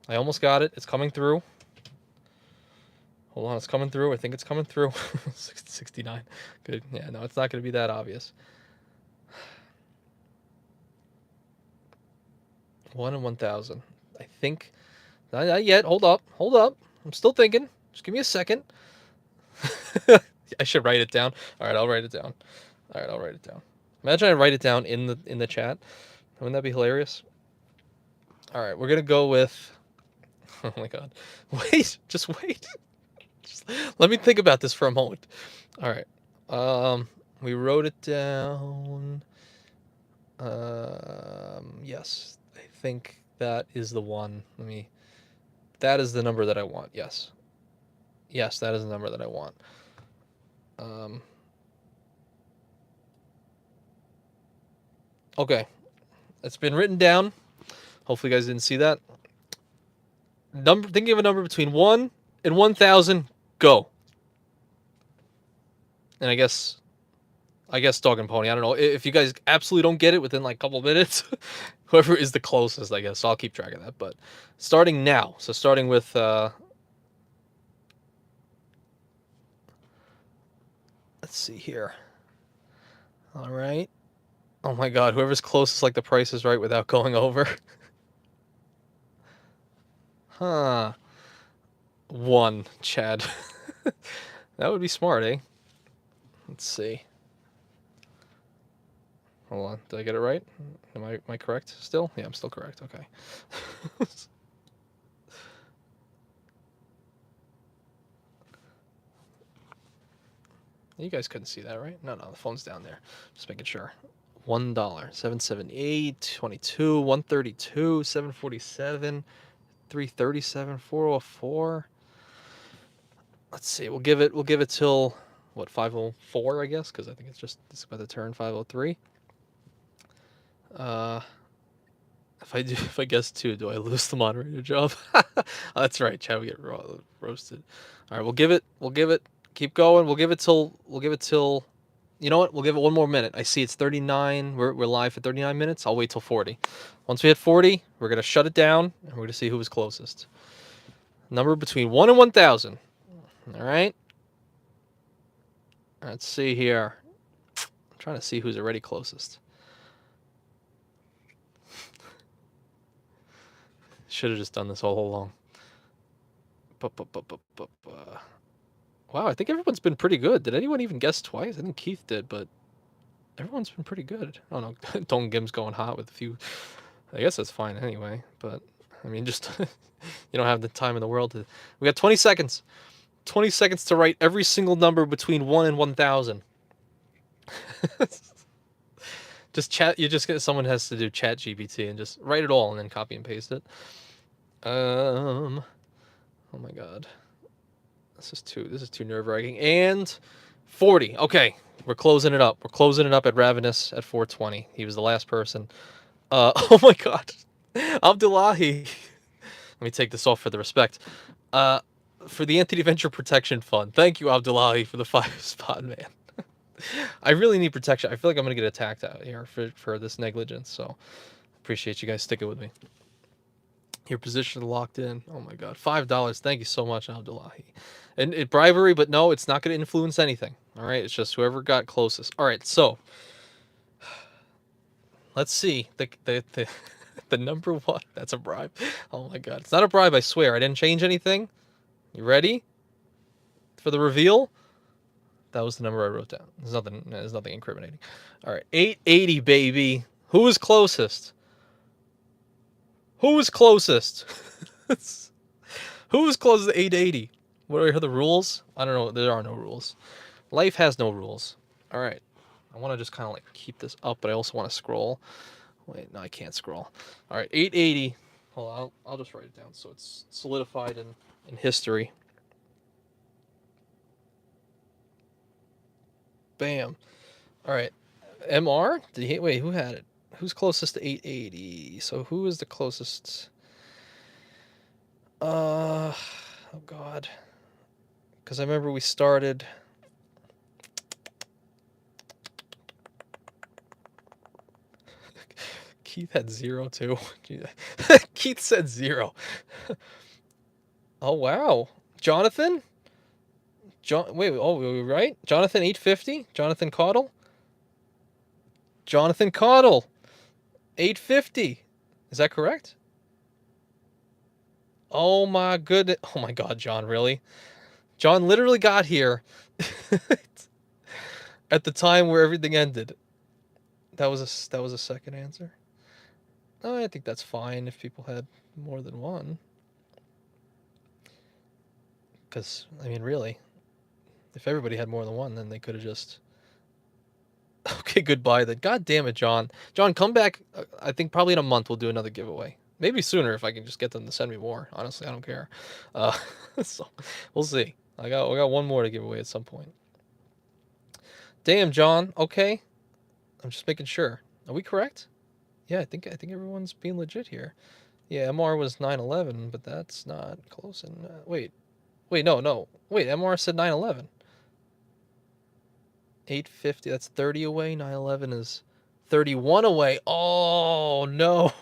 I almost got it. It's coming through. Hold on. It's coming through. I think it's coming through. 69. Good. Yeah, no, it's not going to be that obvious. 1 and 1,000. I think. Not yet. Hold up. Hold up. I'm still thinking. Just give me a second. I should write it down. All right, I'll write it down. All right, I'll write it down. Imagine I write it down in the chat. Wouldn't that be hilarious? All right, we're gonna go with. Oh my god! Wait, just wait. Just let me think about this for a moment. All right. We wrote it down. Yes, I think that is the one. That is the number that I want. Yes. Yes, that is the number that I want. Okay. It's been written down. Hopefully you guys didn't see that. Thinking of a number between 1 and 1,000. Go. And I guess dog and pony. I don't know. If you guys absolutely don't get it within like a couple minutes, whoever is the closest, I guess. So I'll keep track of that. But starting now. So starting with let's see here. All right. Oh my god, whoever's closest, like the price is right without going over. Huh. 1, Chad. That would be smart, eh? Let's see. Hold on. Did I get it right? Am I correct still? Yeah, I'm still correct. Okay. You guys couldn't see that, right? No, the phone's down there. Just making sure. $1, 778, 22, 132, 747, 337, 404. Let's see. We'll give it till what, 504, I guess, because I think it's about to turn 503. If I guess 2, do I lose the moderator job? Oh, that's right, Chad. We get roasted. All right, we'll give it. Keep going. We'll give it till. You know what? We'll give it one more minute. I see it's 39. We're live for 39 minutes. I'll wait till 40. Once we hit 40, we're gonna shut it down and we're gonna see who was closest. Number between 1 and 1,000. All right. Let's see here. I'm trying to see who's already closest. Should have just done this all along. Wow, I think everyone's been pretty good. Did anyone even guess twice? I think Keith did, but everyone's been pretty good. I don't know. Dong Gim's going hot with a few. I guess that's fine anyway. But I mean, just you don't have the time in the world to. We got 20 seconds. 20 seconds to write every single number between 1 and 1,000. Just chat. Someone has to do Chat GPT and just write it all and then copy and paste it. Oh my god. This is too nerve-wracking. And 40. Okay, we're closing it up. We're closing it up at Ravenous at 420. He was the last person. Oh my God, Abdullahi. Let me take this off for the respect. For the Anthony Venture Protection Fund. Thank you, Abdullahi, for the 5 spot, man. I really need protection. I feel like I'm gonna get attacked out here for this negligence. So appreciate you guys sticking with me. Your position locked in. Oh my God, $5. Thank you so much, Abdullahi. And it bribery, but no, it's not gonna influence anything. All right, it's just whoever got closest. All right, so let's see the the number one. That's a bribe. Oh my God, it's not a bribe. I swear, I didn't change anything. You ready for the reveal? That was the number I wrote down. There's nothing incriminating. All right, 880, baby. Who was closest? Who was closest? Who was closest to 880? What are the rules? I don't know. There are no rules. Life has no rules. All right. I want to just kind of like keep this up, but I also want to scroll. Wait, no, I can't scroll. All right, 880. Hold on, I'll just write it down so it's solidified in history. Bam. All right. MR? Wait, who had it? Who's closest to 880? So who is the closest? Oh God. Because I remember we started. Keith had 0 too. Keith said 0. Oh wow. Jonathan? Wait, oh, were we right? Jonathan 850? Jonathan Caudle? Jonathan Caudle. 850. Is that correct? Oh my goodness. Oh my God, John, really? John literally got here at the time where everything ended. That was a second answer. Oh, I think that's fine if people had more than one. Because, I mean, really, if everybody had more than one, then they could have just... Okay, goodbye then. God damn it, John. John, come back. I think probably in a month we'll do another giveaway. Maybe sooner if I can just get them to send me more. Honestly, I don't care. So we'll see. I got one more to give away at some point. Damn, John. Okay. I'm just making sure. Are we correct? Yeah, I think everyone's being legit here. Yeah, MR was 911, but that's not close enough. Wait, no. Wait, MR said 911. 850, that's 30 away. 911 is 31 away. Oh, no.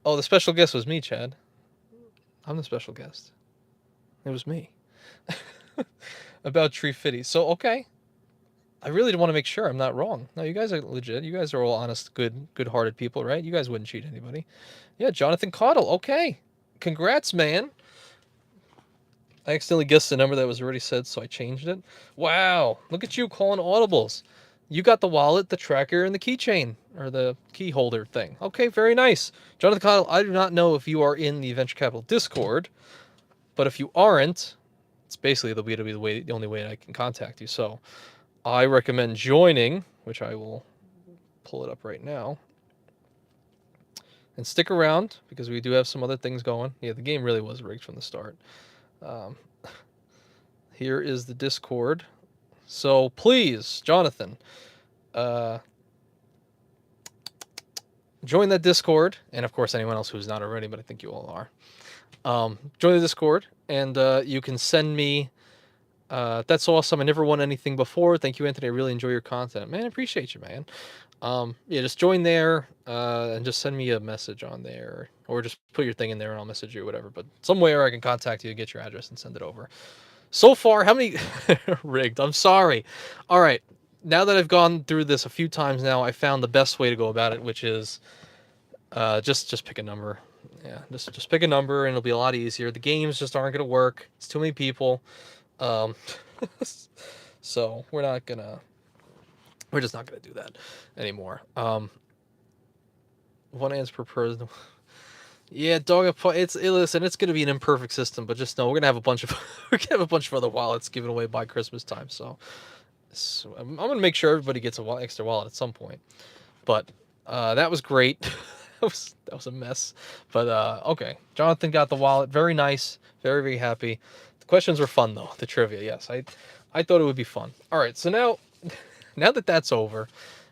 Oh, the special guest was me, Chad. I'm the special guest. It was me. About Tree Fitty. So, okay. I really want to make sure I'm not wrong. No, you guys are legit. You guys are all honest, good-hearted people, right? You guys wouldn't cheat anybody. Yeah, Jonathan Caudle. Okay. Congrats, man. I accidentally guessed the number that was already said, so I changed it. Wow. Look at you calling audibles. You got the wallet, the tracker, and the keychain, or the key holder thing. Okay, very nice. Jonathan Caudle, I do not know if you are in the Venture Capital Discord, but if you aren't, it's basically the only way I can contact you. So I recommend joining, which I will pull it up right now. And stick around, because we do have some other things going. Yeah, the game really was rigged from the start. Here is the Discord. So please, Jonathan, join that Discord. And of course, anyone else who's not already, but I think you all are. Join the Discord, and you can send me... that's awesome. I never won anything before. Thank you, Anthony. I really enjoy your content. Man, I appreciate you, man. Yeah, just join there and just send me a message on there. Or just put your thing in there and I'll message you or whatever. But somewhere I can contact you, get your address, and send it over. So far, how many... Rigged. I'm sorry. All right. Now that I've gone through this a few times now, I found the best way to go about it, which is just pick a number. Yeah, just pick a number and it'll be a lot easier. The games just aren't going to work. It's too many people. So we're just not gonna do that anymore. 1 answer per person. Yeah, dog. Listen, it's gonna be an imperfect system, but just know we're gonna have a bunch of other wallets given away by Christmas time. So I'm gonna make sure everybody gets a extra wallet at some point. But that was great. that was a mess. But okay, Jonathan got the wallet. Very nice. Very happy. The questions were fun though. The trivia, yes, I thought it would be fun. All right, so now now that that's over,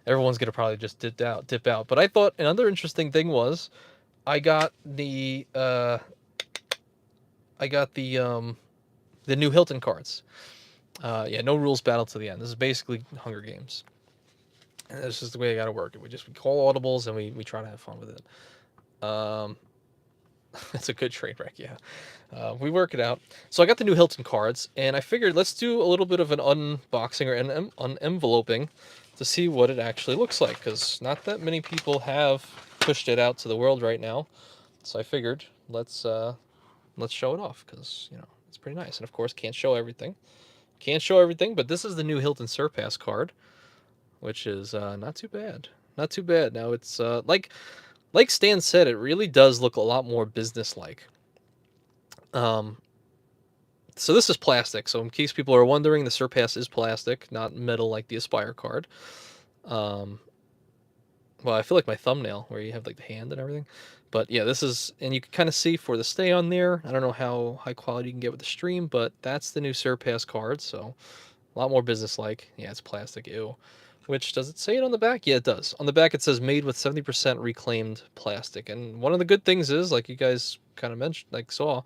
everyone's gonna probably just dip out. But I thought another interesting thing was I got the new Hilton cards. Yeah, no rules battle to the end. This is basically Hunger Games. And that's just the way I gotta work it. We call audibles and we try to have fun with it. It's a good train wreck, yeah. We work it out. So I got the new Hilton cards, and I figured let's do a little bit of an unboxing or an enveloping to see what it actually looks like, because not that many people have pushed it out to the world right now. So I figured let's show it off, because it's pretty nice. And of course, can't show everything. Can't show everything, but this is the new Hilton Surpass card, which is not too bad. Not too bad. Now it's like Stan said, it really does look a lot more business-like. So this is plastic. So in case people are wondering, the Surpass is plastic, not metal like the Aspire card. Well, I feel like my thumbnail, where you have like the hand and everything. But yeah, this is, and you can kind of see for the stay on there. I don't know how high quality you can get with the stream, but that's the new Surpass card. So a lot more business-like. Yeah, it's plastic. Ew. Which, does it say it on the back? Yeah, it does. On the back, it says made with 70% reclaimed plastic. And one of the good things is, like you guys kind of mentioned, like saw,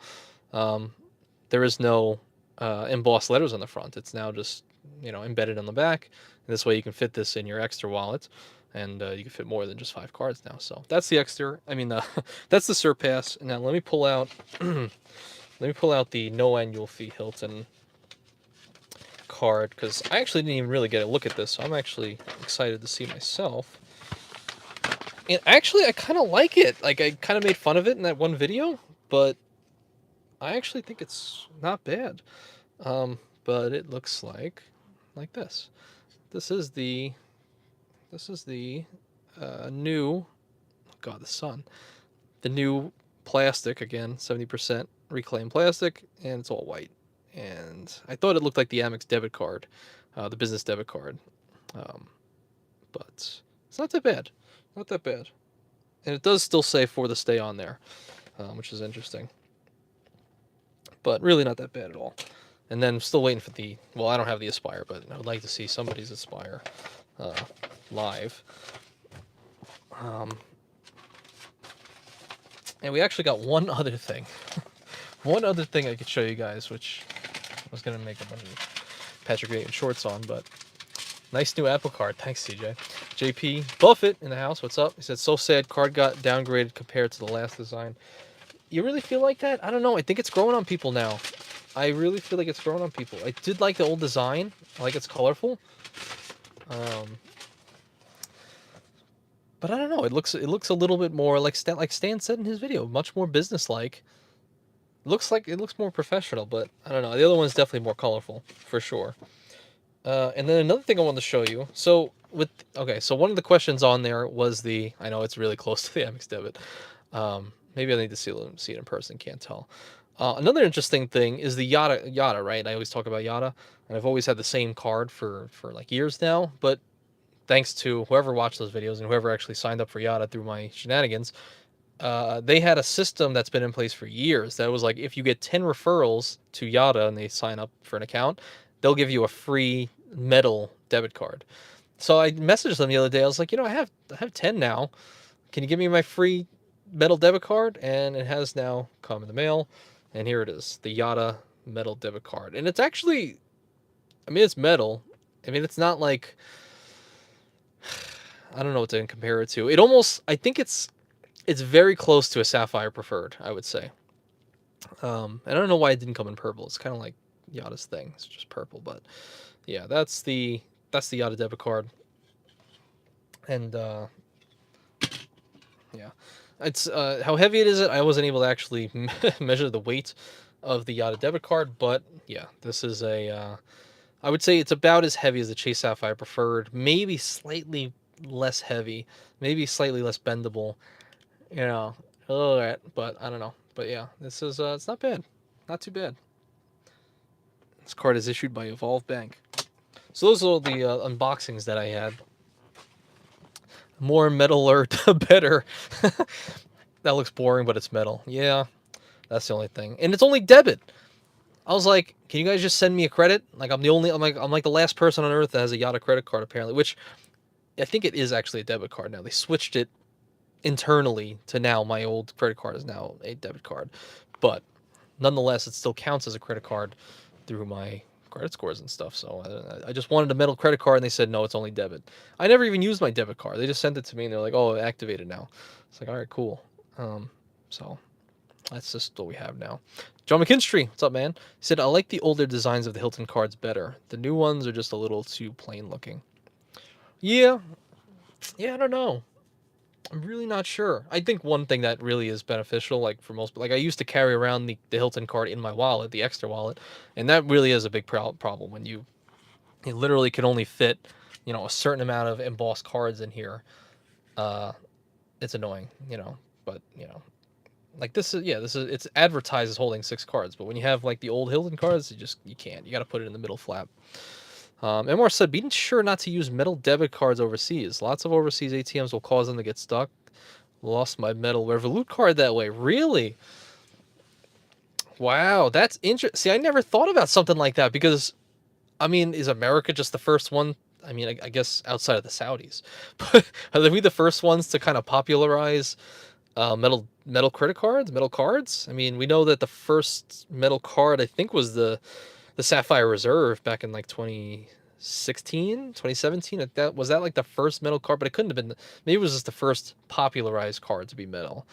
there is no embossed letters on the front. It's now just, embedded on the back. And this way you can fit this in your Ekster wallet. And you can fit more than just 5 cards now. So that's the Ekster. I mean, that's the Surpass. Now let me pull out, the no annual fee Hilton card, because I actually didn't even really get a look at this, so I'm actually excited to see myself. And actually, I kind of like it. Like, I kind of made fun of it in that one video, but I actually think it's not bad. But it looks like this. This is the new, oh God, the sun. The new plastic, again, 70% reclaimed plastic, and it's all white. And I thought it looked like the Amex debit card, the business debit card. But it's not that bad. Not that bad. And it does still say for the stay on there, which is interesting. But really not that bad at all. And then I'm still waiting for the, well, I don't have the Aspire, but I would like to see somebody's Aspire live. And we actually got one other thing. One other thing I could show you guys, which I was going to make a bunch of Patrick Bateman shorts on, but nice new Apple card. Thanks, CJ. JP Buffett in the house. What's up? He said, so sad card got downgraded compared to the last design. You really feel like that? I don't know. I think it's growing on people now. I really feel like it's growing on people. I did like the old design. I like it's colorful. But I don't know. It looks a little bit more like Stan said in his video, much more businesslike. It looks more professional, but I don't know. The other one's definitely more colorful, for sure. And then another thing I wanted to show you. So so one of the questions on there was I know it's really close to the Amex debit. Maybe I need to see it in person. Can't tell. Another interesting thing is the Yotta, right? I always talk about Yotta, and I've always had the same card for like years now. But thanks to whoever watched those videos and whoever actually signed up for Yotta through my shenanigans, they had a system that's been in place for years that was like, if you get 10 referrals to Yotta and they sign up for an account, they'll give you a free metal debit card. So I messaged them the other day. I was like, I have 10 now. Can you give me my free metal debit card? And it has now come in the mail. And here it is, the Yotta metal debit card. And it's actually, I mean, it's metal. I mean, it's not like, I don't know what to compare it to. It almost, I think it's very close to a Sapphire Preferred, I would say. I don't know why it didn't come in purple. It's kind of like Yotta's thing. It's just purple, but yeah, that's the Yotta debit card. And yeah, it's how heavy it is. I wasn't able to actually measure the weight of the Yotta debit card, but yeah, this is I would say it's about as heavy as the Chase Sapphire Preferred, maybe slightly less heavy, maybe slightly less bendable. A little bit, but I don't know. But yeah, this is it's not bad, not too bad. This card is issued by Evolve Bank. So those are the unboxings that I had. More metal alert, better. That looks boring, but it's metal. Yeah, that's the only thing. And it's only debit. I was like, can you guys just send me a credit? Like I'm like the last person on earth that has a Yotta credit card apparently, which I think it is actually a debit card now. They switched it internally to now my old credit card is now a debit card, but nonetheless, it still counts as a credit card through my credit scores and stuff. So I just wanted a metal credit card, and they said no, it's only debit. I never even used my debit card. They just sent it to me, and they're like, "Oh, activated now." It's like, all right, cool. So that's just what we have now. John McKinstry, what's up, man? He said, I like the older designs of the Hilton cards better. The new ones are just a little too plain looking. Yeah, I don't know. I'm really not sure. I think one thing that really is beneficial, like for most, like I used to carry around the Hilton card in my wallet, the Ekster wallet, and that really is a big problem when you literally can only fit, a certain amount of embossed cards in here. It's annoying, but like it's advertised as holding 6 cards, but when you have like the old Hilton cards, you can't. You got to put it in the middle flap. MR said, be sure not to use metal debit cards overseas. Lots of overseas ATMs will cause them to get stuck. Lost my metal Revolut card that way. Really? Wow, that's interesting. See, I never thought about something like that because, I mean, is America just the first one? I mean, I guess outside of the Saudis, but are we the first ones to kind of popularize metal credit cards, metal cards? I mean, we know that the first metal card I think was the Sapphire Reserve back in like 2016, 2017. That was that like the first metal card, but it couldn't have been. Maybe it was just the first popularized card to be metal.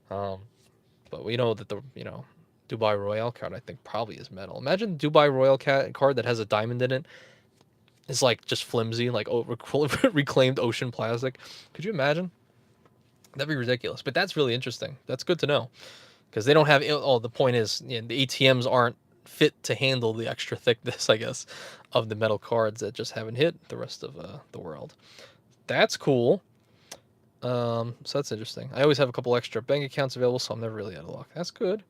But we know that the Dubai Royale card I think probably is metal. Imagine Dubai Royale card that has a diamond in it. It's like just flimsy, like reclaimed ocean plastic. Could you imagine? That'd be ridiculous. But that's really interesting. That's good to know because they don't have. Oh, the point is, the ATMs aren't fit to handle the extra thickness, I guess, of the metal cards that just haven't hit the rest of the world. That's cool. So that's interesting. I always have a couple extra bank accounts available, so I'm never really out of luck. That's good.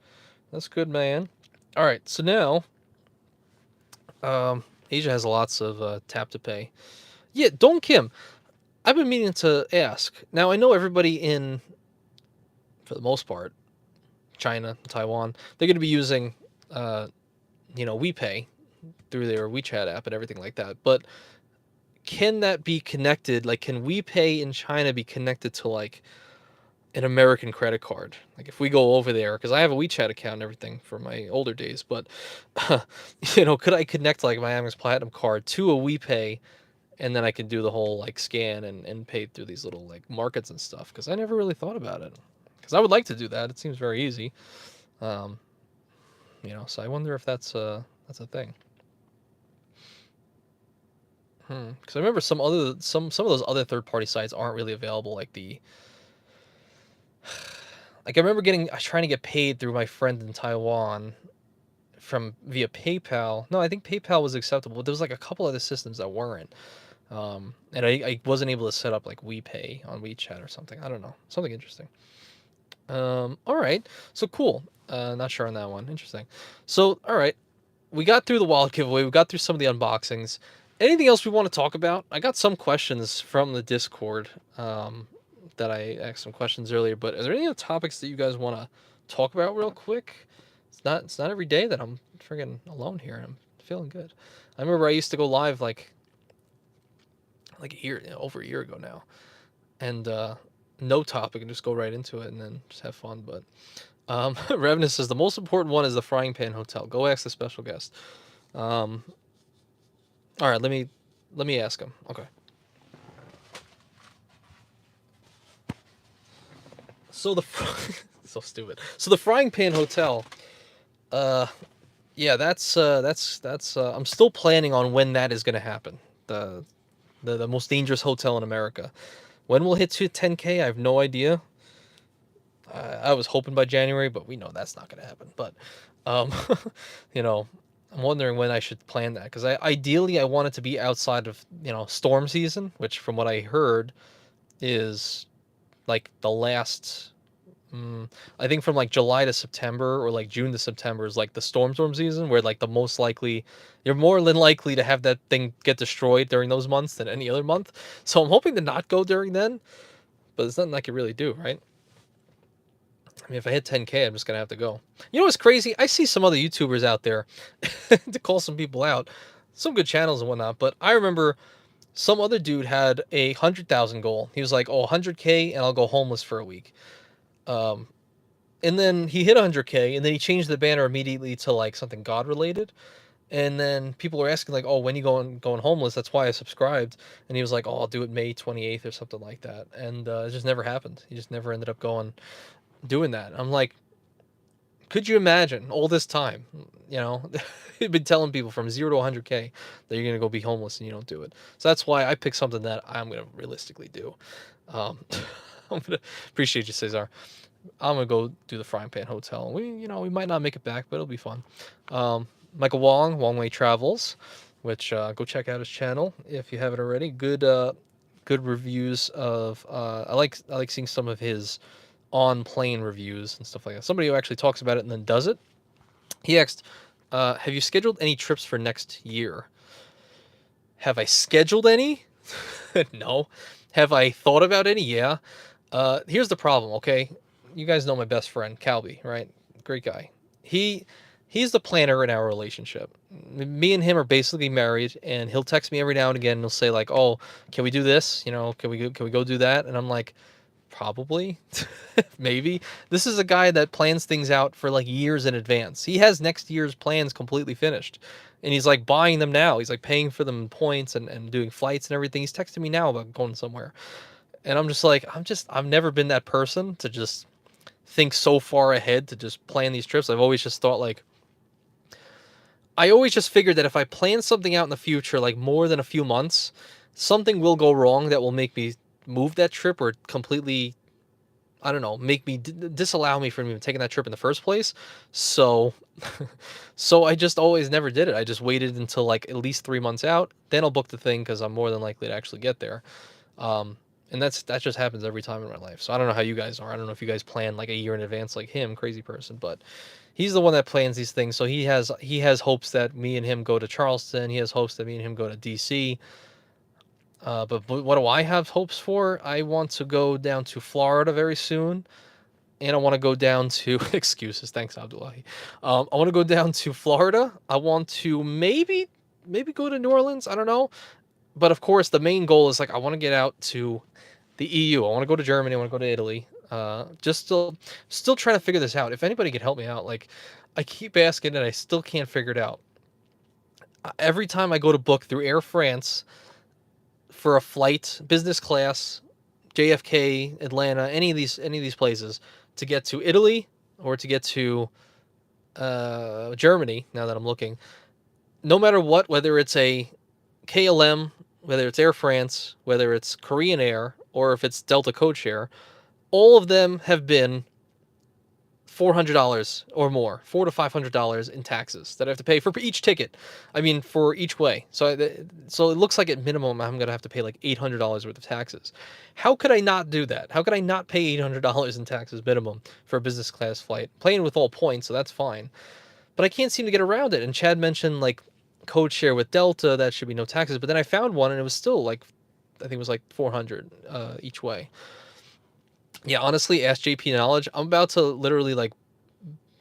That's good, man. All right, so now, Asia has lots of tap to pay. Yeah, Dong Kim, I've been meaning to ask. Now I know everybody in, for the most part, China, Taiwan, they're going to be using, WePay through their WeChat app and everything like that. But can that be connected? Like, can WePay in China be connected to like an American credit card? Like, if we go over there, because I have a WeChat account and everything for my older days, but could I connect like my Amex Platinum card to a WePay, and then I could do the whole like scan and pay through these little like markets and stuff? Because I never really thought about it. Because I would like to do that. It seems very easy. So I wonder if that's a thing. Because I remember some of those other third-party sites aren't really available. Like I remember trying to get paid through my friend in Taiwan via PayPal. No, I think PayPal was acceptable, but there was like a couple other systems that weren't. And I wasn't able to set up like WePay on WeChat or something. I don't know, something interesting. All right, so cool. Not sure on that one. Interesting. So all right, we got through the wallet giveaway. We got through some of the unboxings. Anything else we want to talk about? I got some questions from the Discord that I asked some questions earlier, but are there any other topics that you guys want to talk about real quick? It's not every day that I'm friggin' alone here and I'm feeling good. I remember I used to go live like a year, over a year ago now, and no topic and just go right into it and then just have fun. But Revenant says the most important one is the Frying Pan Hotel. Go ask the special guest. All right, let me ask him. Okay. So so stupid. So the Frying Pan Hotel. Yeah, that's I'm still planning on when that is going to happen. The most dangerous hotel in America. When we'll hit 10K, I have no idea. I was hoping by January, but we know that's not going to happen. But I'm wondering when I should plan that, because ideally I want it to be outside of storm season, which from what I heard is like the last. I think from like July to September or like June to September is like the storm season, where like the most likely you're more than likely to have that thing get destroyed during those months than any other month. So I'm hoping to not go during then, but there's nothing I can really do, right? I mean, if I hit 10K, I'm just gonna have to go. You know what's crazy? I see some other YouTubers out there to call some people out, some good channels and whatnot. But I remember some other dude had a 100,000 goal. He was like, "Oh, 100K, and I'll go homeless for a week." Um, and then he hit 100K, and then he changed the banner immediately to like something God related. And then people were asking like, "Oh, when you going homeless?" That's why I subscribed. And he was like, "Oh, I'll do it May 28th or something like that." And it just never happened. He just never ended up doing that. I'm like, could you imagine all this time? You know, you've been telling people from 0 to 100K that you're gonna go be homeless and you don't do it. So that's why I picked something that I'm gonna realistically do. Um, I'm gonna appreciate you, Cesar. I'm gonna go do the Frying Pan Hotel. We might not make it back, but it'll be fun. Michael Wong, Wong Way Travels, which go check out his channel if you haven't already. Good reviews of. I like seeing some of his on plane reviews and stuff like that. Somebody who actually talks about it and then does it. He asked, "Have you scheduled any trips for next year?" Have I scheduled any? No. Have I thought about any? Yeah. Here's the problem, okay? You guys know my best friend, Calby, right? Great guy. He he's the planner in our relationship. Me and him are basically married, and he'll text me every now and again and he'll say like, "Oh, can we do this? Can we go do that?" And I'm like, "Probably." Maybe. This is a guy that plans things out for like years in advance. He has next year's plans completely finished. And he's like buying them now. He's like paying for them in points and doing flights and everything. He's texting me now about going somewhere. And I'm just like, I've never been that person to just think so far ahead to just plan these trips. I've always just thought like, I always just figured that if I plan something out in the future, like more than a few months, something will go wrong that will make me move that trip or completely, I don't know, make me disallow me from even taking that trip in the first place. So, so I just always never did it. I just waited until like at least 3 months out. Then I'll book the thing because I'm more than likely to actually get there. Um, and that just happens every time in my life. So I don't know how you guys are. I don't know if you guys plan like a year in advance like him, crazy person, but he's the one that plans these things. So he has hopes that me and him go to Charleston. He has hopes that me and him go to DC. But what do I have hopes for? I want to go down to Florida very soon, and I want to go down to excuses. Thanks, Abdullahi. I want to go down to Florida. I want to maybe go to New Orleans. I don't know, but of course the main goal is like I want to get out to the EU. I want to go to Germany. I want to go to Italy. Just still trying to figure this out. If anybody could help me out, like I keep asking and I still can't figure it out. Every time I go to book through Air France for a flight, business class, JFK, Atlanta, any of these places to get to Italy or to get to Germany. Now that I'm looking, no matter what, whether it's a KLM, whether it's Air France, whether it's Korean Air, or if it's Delta Codeshare, all of them have been $400 or more, $400 to $500 in taxes that I have to pay for each ticket. I mean, for each way. So it looks like at minimum I'm gonna have to pay like $800 worth of taxes. How could I not do that? How could I not pay $800 in taxes minimum for a business class flight? Playing with all points, so that's fine. But I can't seem to get around it. And Chad mentioned like code share with Delta, that should be no taxes. But then I found one and it was still like, I think it was like 400 each way. Yeah, honestly, ask JP Knowledge. I'm about to literally like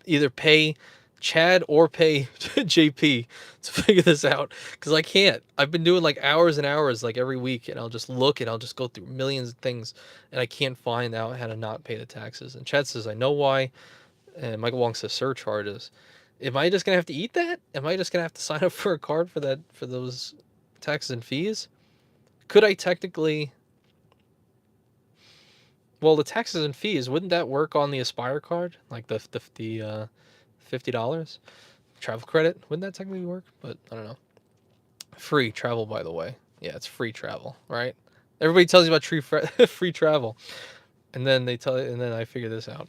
either pay Chad or pay JP to figure this out because I can't. I've been doing like hours and hours like every week, and I'll just look and I'll just go through millions of things, and I can't find out how to not pay the taxes. And Chad says I know why, and Michael Wong says surcharges. Am I just gonna have to eat that? Am I just gonna have to sign up for a card for that for those taxes and fees? Could I technically? Well, the taxes and fees, wouldn't that work on the Aspire card? Like the $50 travel credit? Wouldn't that technically work? But I don't know. Free travel, by the way. Yeah, it's free travel, right? Everybody tells you about free travel, and then and then I figure this out.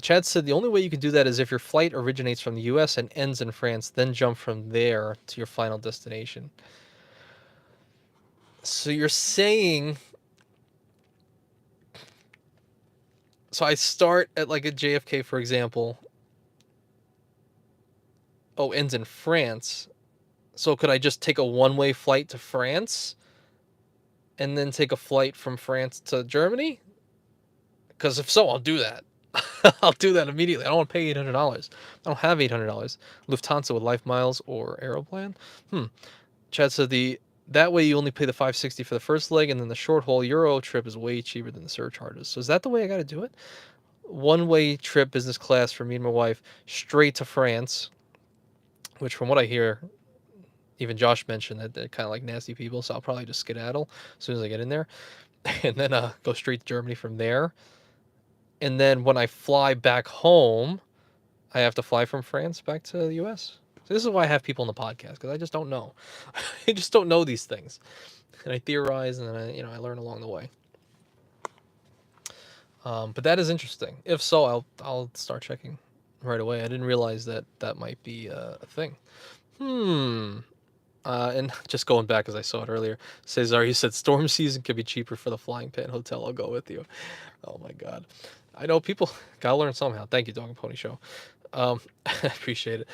Chad said the only way you can do that is if your flight originates from the U.S. and ends in France, then jump from there to your final destination. So you're saying so I start at like a JFK, for example. Oh, ends in France. So could I just take a one-way flight to France and then take a flight from France to Germany? Because if so, I'll do that. I'll do that immediately. I don't want to pay $800. I don't have $800. Lufthansa with Life Miles or Aeroplan. Chad said that way you only pay the 560 for the first leg, and then the short haul Euro trip is way cheaper than the surcharges. So is that the way I got to do it? One way trip, business class for me and my wife, straight to France. Which, from what I hear, even Josh mentioned that they're kind of like nasty people. So I'll probably just skedaddle as soon as I get in there, and then go straight to Germany from there. And then when I fly back home, I have to fly from France back to the U.S. So this is why I have people on the podcast, because I just don't know. I just don't know these things, and I theorize, and then I learn along the way. But that is interesting. If so, I'll start checking right away. I didn't realize that might be a thing. And just going back, as I saw it earlier, Cesar, you said storm season could be cheaper for the Flying Pan Hotel. I'll go with you. Oh my God. I know people gotta learn somehow. Thank you, Dog and Pony Show. I appreciate it.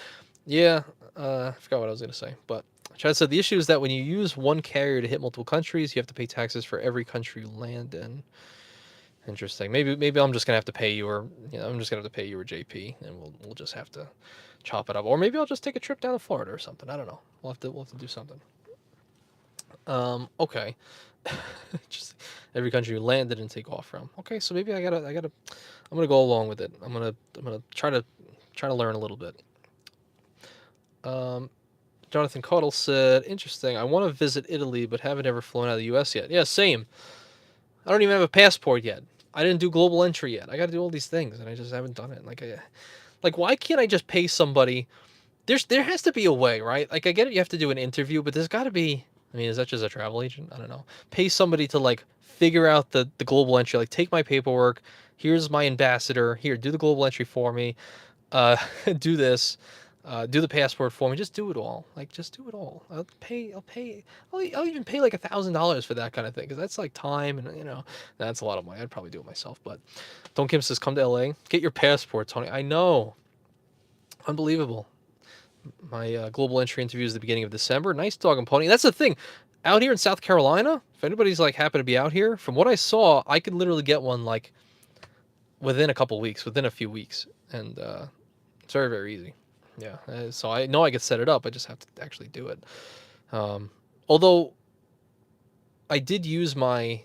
Yeah, I forgot what I was gonna say, but Chad said the issue is that when you use one carrier to hit multiple countries, you have to pay taxes for every country you land in. Interesting. Maybe I'm just gonna have to pay you, or I'm just gonna have to pay you or JP, and we'll just have to chop it up, or maybe I'll just take a trip down to Florida or something. I don't know. We'll have to do something. Okay. Just every country you landed and take off from. Okay, so maybe I'm gonna go along with it. I'm gonna try to learn a little bit. Jonathan Caudle said, interesting. I want to visit Italy, but haven't ever flown out of the U.S. yet. Yeah, same. I don't even have a passport yet. I didn't do global entry yet. I got to do all these things, and I just haven't done it. Like, why can't I just pay somebody? There has to be a way, right? Like, I get it, you have to do an interview, but there's got to be. I mean, is that just a travel agent? I don't know. Pay somebody to like figure out the global entry. Like, take my paperwork. Here's my ambassador. Here, do the global entry for me. Do this. Do the passport for me. Just do it all. Like, just do it all. I'll pay. I'll even pay like $1,000 for that kind of thing, because that's like time, and that's a lot of money. I'd probably do it myself. But Don Kim says, come to LA, get your passport, Tony. I know. Unbelievable. My global entry interview is the beginning of December. Nice, Dog and Pony. That's the thing. Out here in South Carolina, if anybody's like happen to be out here, from what I saw, I could literally get one like within a couple weeks, within a few weeks, and it's very, very easy. Yeah, so I know I could set it up. I just have to actually do it. Although I did use my.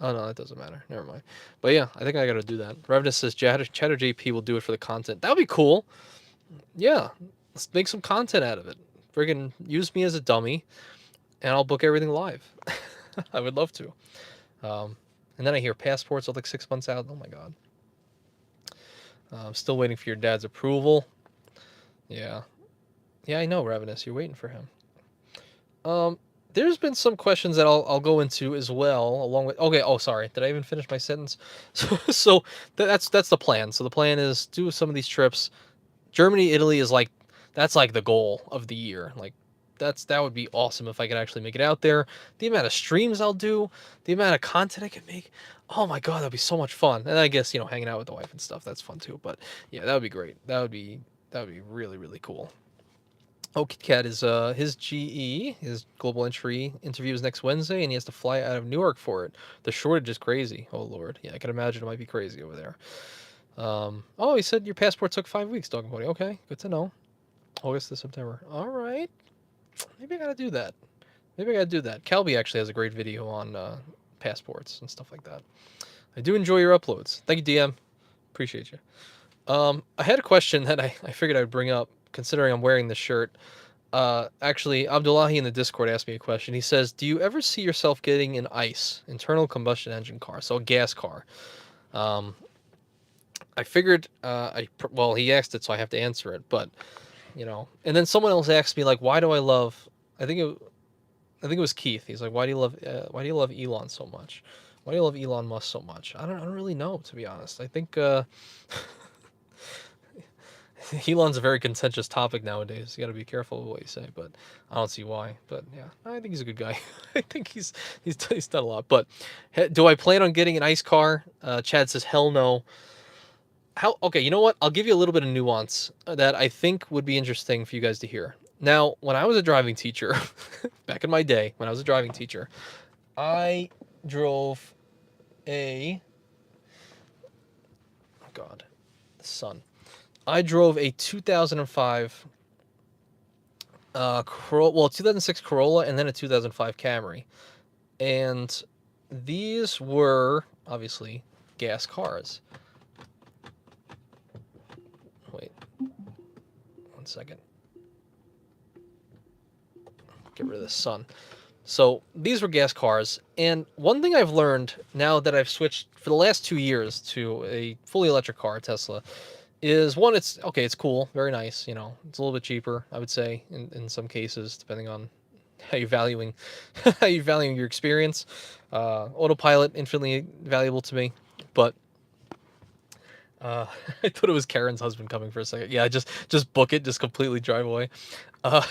Oh no, that doesn't matter. Never mind. But yeah, I think I got to do that. Revenant says Chatter JP will do it for the content. That would be cool. Yeah, let's make some content out of it. Friggin' use me as a dummy, and I'll book everything live. I would love to. And then I hear passports are like 6 months out. Oh my God. I'm still waiting for your dad's approval. Yeah. Yeah, I know, Ravenous. You're waiting for him. There's been some questions that I'll go into as well, along with. Okay. Oh, sorry. Did I even finish my sentence? So that's the plan. So the plan is do some of these trips. Germany, Italy is like that's like the goal of the year. Like that would be awesome if I could actually make it out there. The amount of streams I'll do, the amount of content I can make. Oh my God, that'd be so much fun. And I guess hanging out with the wife and stuff, that's fun too. But yeah, that would be great. That would be really, really cool. Oh, Kit Kat is his GE, his global entry interview is next Wednesday, and he has to fly out of Newark for it. The shortage is crazy. Oh Lord, yeah, I can imagine it might be crazy over there. Oh, he said your passport took 5 weeks, Dog and Pony. Okay, good to know. August to September. All right, maybe I gotta do that. Calby actually has a great video on passports and stuff like that. I do enjoy your uploads. Thank you, DM. Appreciate you. I had a question that I figured I'd bring up, considering I'm wearing this shirt. Actually, Abdullahi in the Discord asked me a question. He says, do you ever see yourself getting an ICE, internal combustion engine car, so a gas car? I figured, well, he asked it, so I have to answer it, but, and then someone else asked me, like, why do I love, I think it was Keith. He's like, why do you love Elon so much? Why do you love Elon Musk so much? I don't really know, to be honest. I think, Elon's a very contentious topic nowadays. You got to be careful with what you say, but I don't see why. But yeah, I think he's a good guy. I think he's done a lot. But do I plan on getting an ICE car? Chad says hell no. Okay, you know what? I'll give you a little bit of nuance that I think would be interesting for you guys to hear. Now, when I was a driving teacher, back in my day, when I was a driving teacher, I drove a. God, the sun. I drove a 2005 2006 Corolla and then a 2005 Camry. And these were obviously gas cars. Wait, 1 second. Get rid of the sun. So these were gas cars, and one thing I've learned now that I've switched for the last 2 years to a fully electric car, Tesla, is one, it's okay, it's cool, very nice, you know, it's a little bit cheaper, I would say, in some cases, depending on how you're valuing how you're valuing your experience. Autopilot, infinitely valuable to me, but I thought it was Karen's husband coming for a second. Yeah, just book it, just completely drive away. Uh,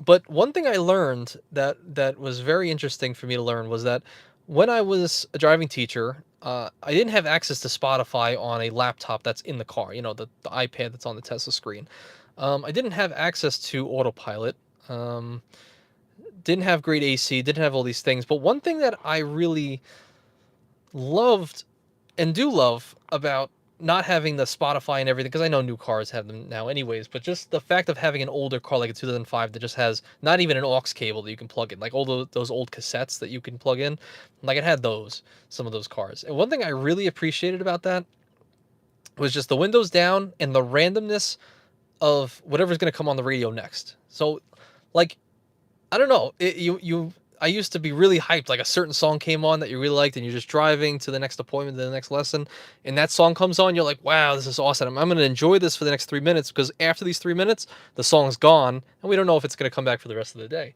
but one thing I learned that was very interesting for me to learn was that when I was a driving teacher, I didn't have access to Spotify on a laptop that's in the car. You know, the iPad that's on the Tesla screen. I didn't have access to autopilot. Um, didn't have great AC. Didn't have all these things. But one thing that I really loved and do love about not having the Spotify and everything, because I know new cars have them now anyways, but just the fact of having an older car like a 2005 that just has not even an aux cable that you can plug in, like all those old cassettes that you can plug in, like it had some of those cars. And one thing I really appreciated about that was just the windows down and the randomness of whatever's going to come on the radio next. So, like, I don't know. I used to be really hyped. Like a certain song came on that you really liked, and you're just driving to the next appointment, to the next lesson, and that song comes on. You're like, "Wow, this is awesome! I'm going to enjoy this for the next 3 minutes because after these 3 minutes, the song's gone, and we don't know if it's going to come back for the rest of the day."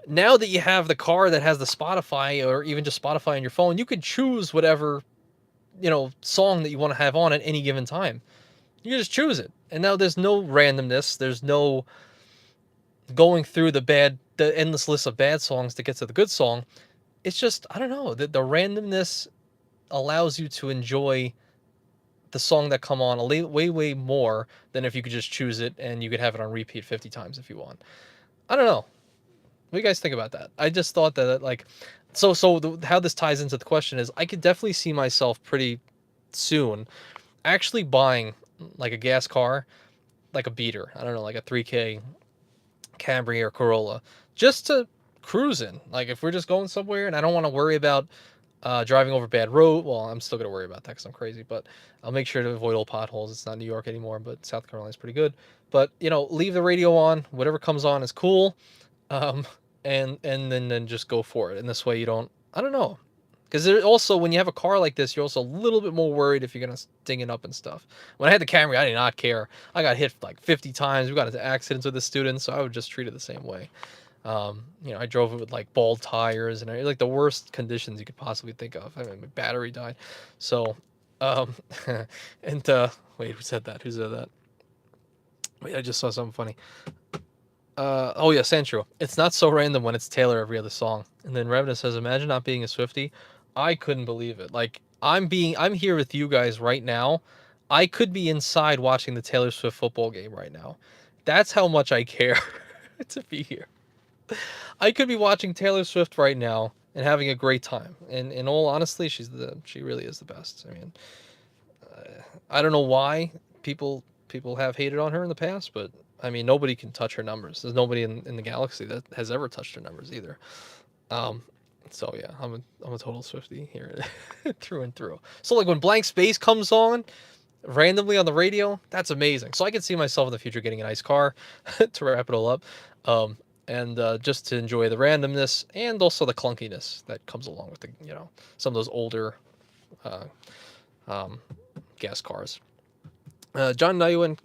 Now that you have the car that has the Spotify or even just Spotify on your phone, you could choose whatever song that you want to have on at any given time. You can just choose it, and now there's no randomness. There's no going through the endless list of bad songs to get to the good song. It's just, I don't know, the randomness allows you to enjoy the song that come on way more than if you could just choose it and you could have it on repeat 50 times if you want. I don't know. What do you guys think about that? I just thought that, like, how this ties into the question is I could definitely see myself pretty soon actually buying like a gas car, like a beater. I don't know, like a 3K Camry or Corolla, just to cruise in. Like if we're just going somewhere and I don't want to worry about driving over bad road. Well, I'm still gonna worry about that because I'm crazy, but I'll make sure to avoid all potholes. It's not New York anymore, but South Carolina's pretty good. But leave the radio on. Whatever comes on is cool, um, and then just go for it. And this way you don't. I don't know. Because also, when you have a car like this, you're also a little bit more worried if you're going to ding it up and stuff. When I had the Camry, I did not care. I got hit like 50 times. We got into accidents with the students, so I would just treat it the same way. I drove it with like bald tires and like the worst conditions you could possibly think of. I mean, my battery died. So, and wait, who said that? Who said that? Wait, I just saw something funny. Oh yeah, Sandro. It's not so random when it's Taylor every other song. And then Revna says, imagine not being a Swiftie. I couldn't believe it. Like I'm here with you guys right now. I could be inside watching the Taylor Swift football game right now. That's how much I care to be here. I could be watching Taylor Swift right now and having a great time. And in all honesty, she really is the best. I mean, I don't know why people have hated on her in the past, but I mean, nobody can touch her numbers. There's nobody in the galaxy that has ever touched her numbers either. So yeah, I'm a total Swiftie here through and through. So like when Blank Space comes on randomly on the radio, that's amazing. So I can see myself in the future getting a nice car to wrap it all up. And just to enjoy the randomness and also the clunkiness that comes along with some of those older gas cars. John Nayuan,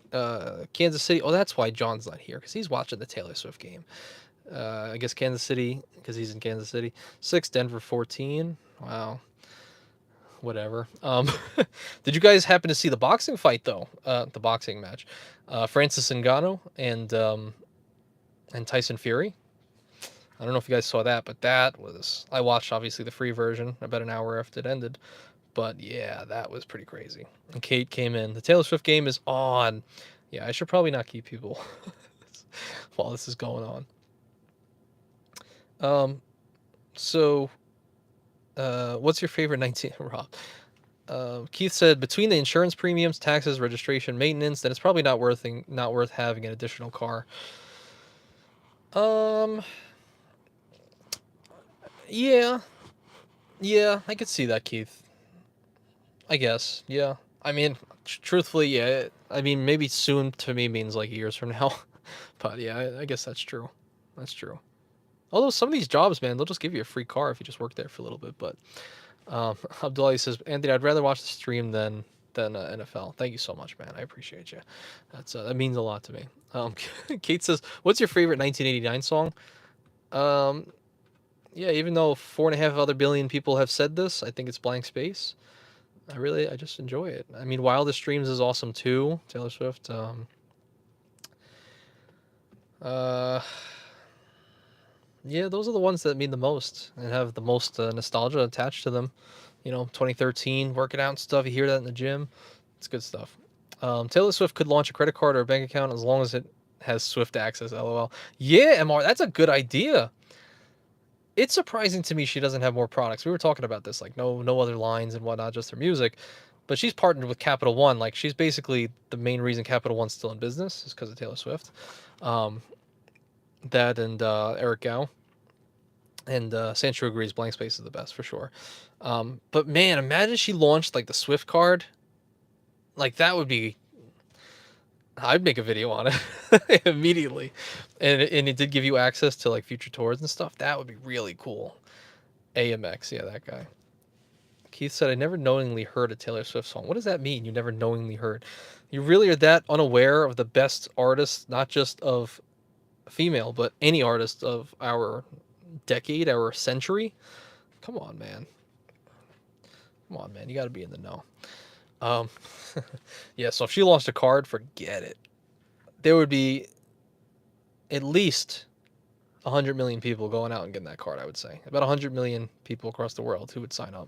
Kansas City. Oh, that's why John's not here, because he's watching the Taylor Swift game. I guess Kansas City, because he's in Kansas City. 6, Denver 14. Wow. Whatever. Did you guys happen to see the boxing fight, though? The boxing match. Francis Ngannou and Tyson Fury. I don't know if you guys saw that, but I watched, obviously, the free version about an hour after it ended. But yeah, that was pretty crazy. And Kate came in. The Taylor Swift game is on. Yeah, I should probably not keep people while this is going on. So, what's your favorite 19, Rob? Keith said between the insurance premiums, taxes, registration, maintenance, then it's probably not worth having an additional car. Yeah, I could see that, Keith. I guess, yeah. I mean, truthfully, yeah. I mean, maybe soon to me means like years from now, but yeah, I guess that's true. That's true. Although some of these jobs, man, they'll just give you a free car if you just work there for a little bit. But Abdullah says, Anthony, I'd rather watch the stream than NFL. Thank you so much, man. I appreciate you. That means a lot to me. Kate says, what's your favorite 1989 song? Yeah, even though 4.5 other billion people have said this, I think it's Blank Space. I just enjoy it. I mean, Wildest Dreams is awesome too, Taylor Swift. Yeah, those are the ones that mean the most and have the most nostalgia attached to them. 2013, working out and stuff. You hear that in the gym. It's good stuff. Taylor Swift could launch a credit card or a bank account as long as it has Swift access. LOL. Yeah, MR, that's a good idea. It's surprising to me she doesn't have more products. We were talking about this, like no other lines and whatnot, just her music. But she's partnered with Capital One. Like, she's basically the main reason Capital One's still in business is because of Taylor Swift. That and Eric Gao. And Sancho agrees Blank Space is the best for sure. But man, imagine she launched like the Swift card. Like, that would be... I'd make a video on it immediately. And it did give you access to like future tours and stuff. That would be really cool. AMX, yeah, that guy. Keith said, I never knowingly heard a Taylor Swift song. What does that mean? You never knowingly heard? You really are that unaware of the best artists, not just of female, but any artist of our decade, our century? Come on, man. You got to be in the know. Yeah, so if she launched a card, forget it. There would be at least 100 million people going out and getting that card, I would say. About 100 million people across the world who would sign up.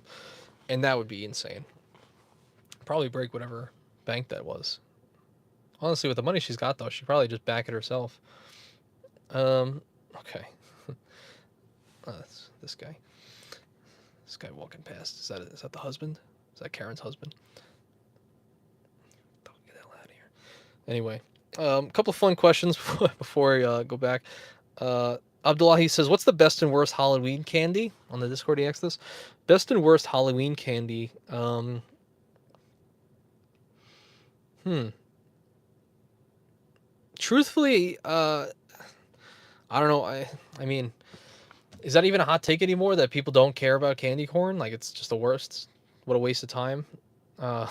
And that would be insane. Probably break whatever bank that was. Honestly, with the money she's got, though, she'd probably just back it herself. Okay. That's this guy. This guy walking past. Is that the husband? Is that Karen's husband? Don't get the hell out of here. Anyway, a couple of fun questions before I go back. Abdullahi says, what's the best and worst Halloween candy? On the Discord, he asked this. Best and worst Halloween candy. Truthfully, I don't know. I mean, is that even a hot take anymore that people don't care about candy corn? Like, it's just the worst. What a waste of time. Don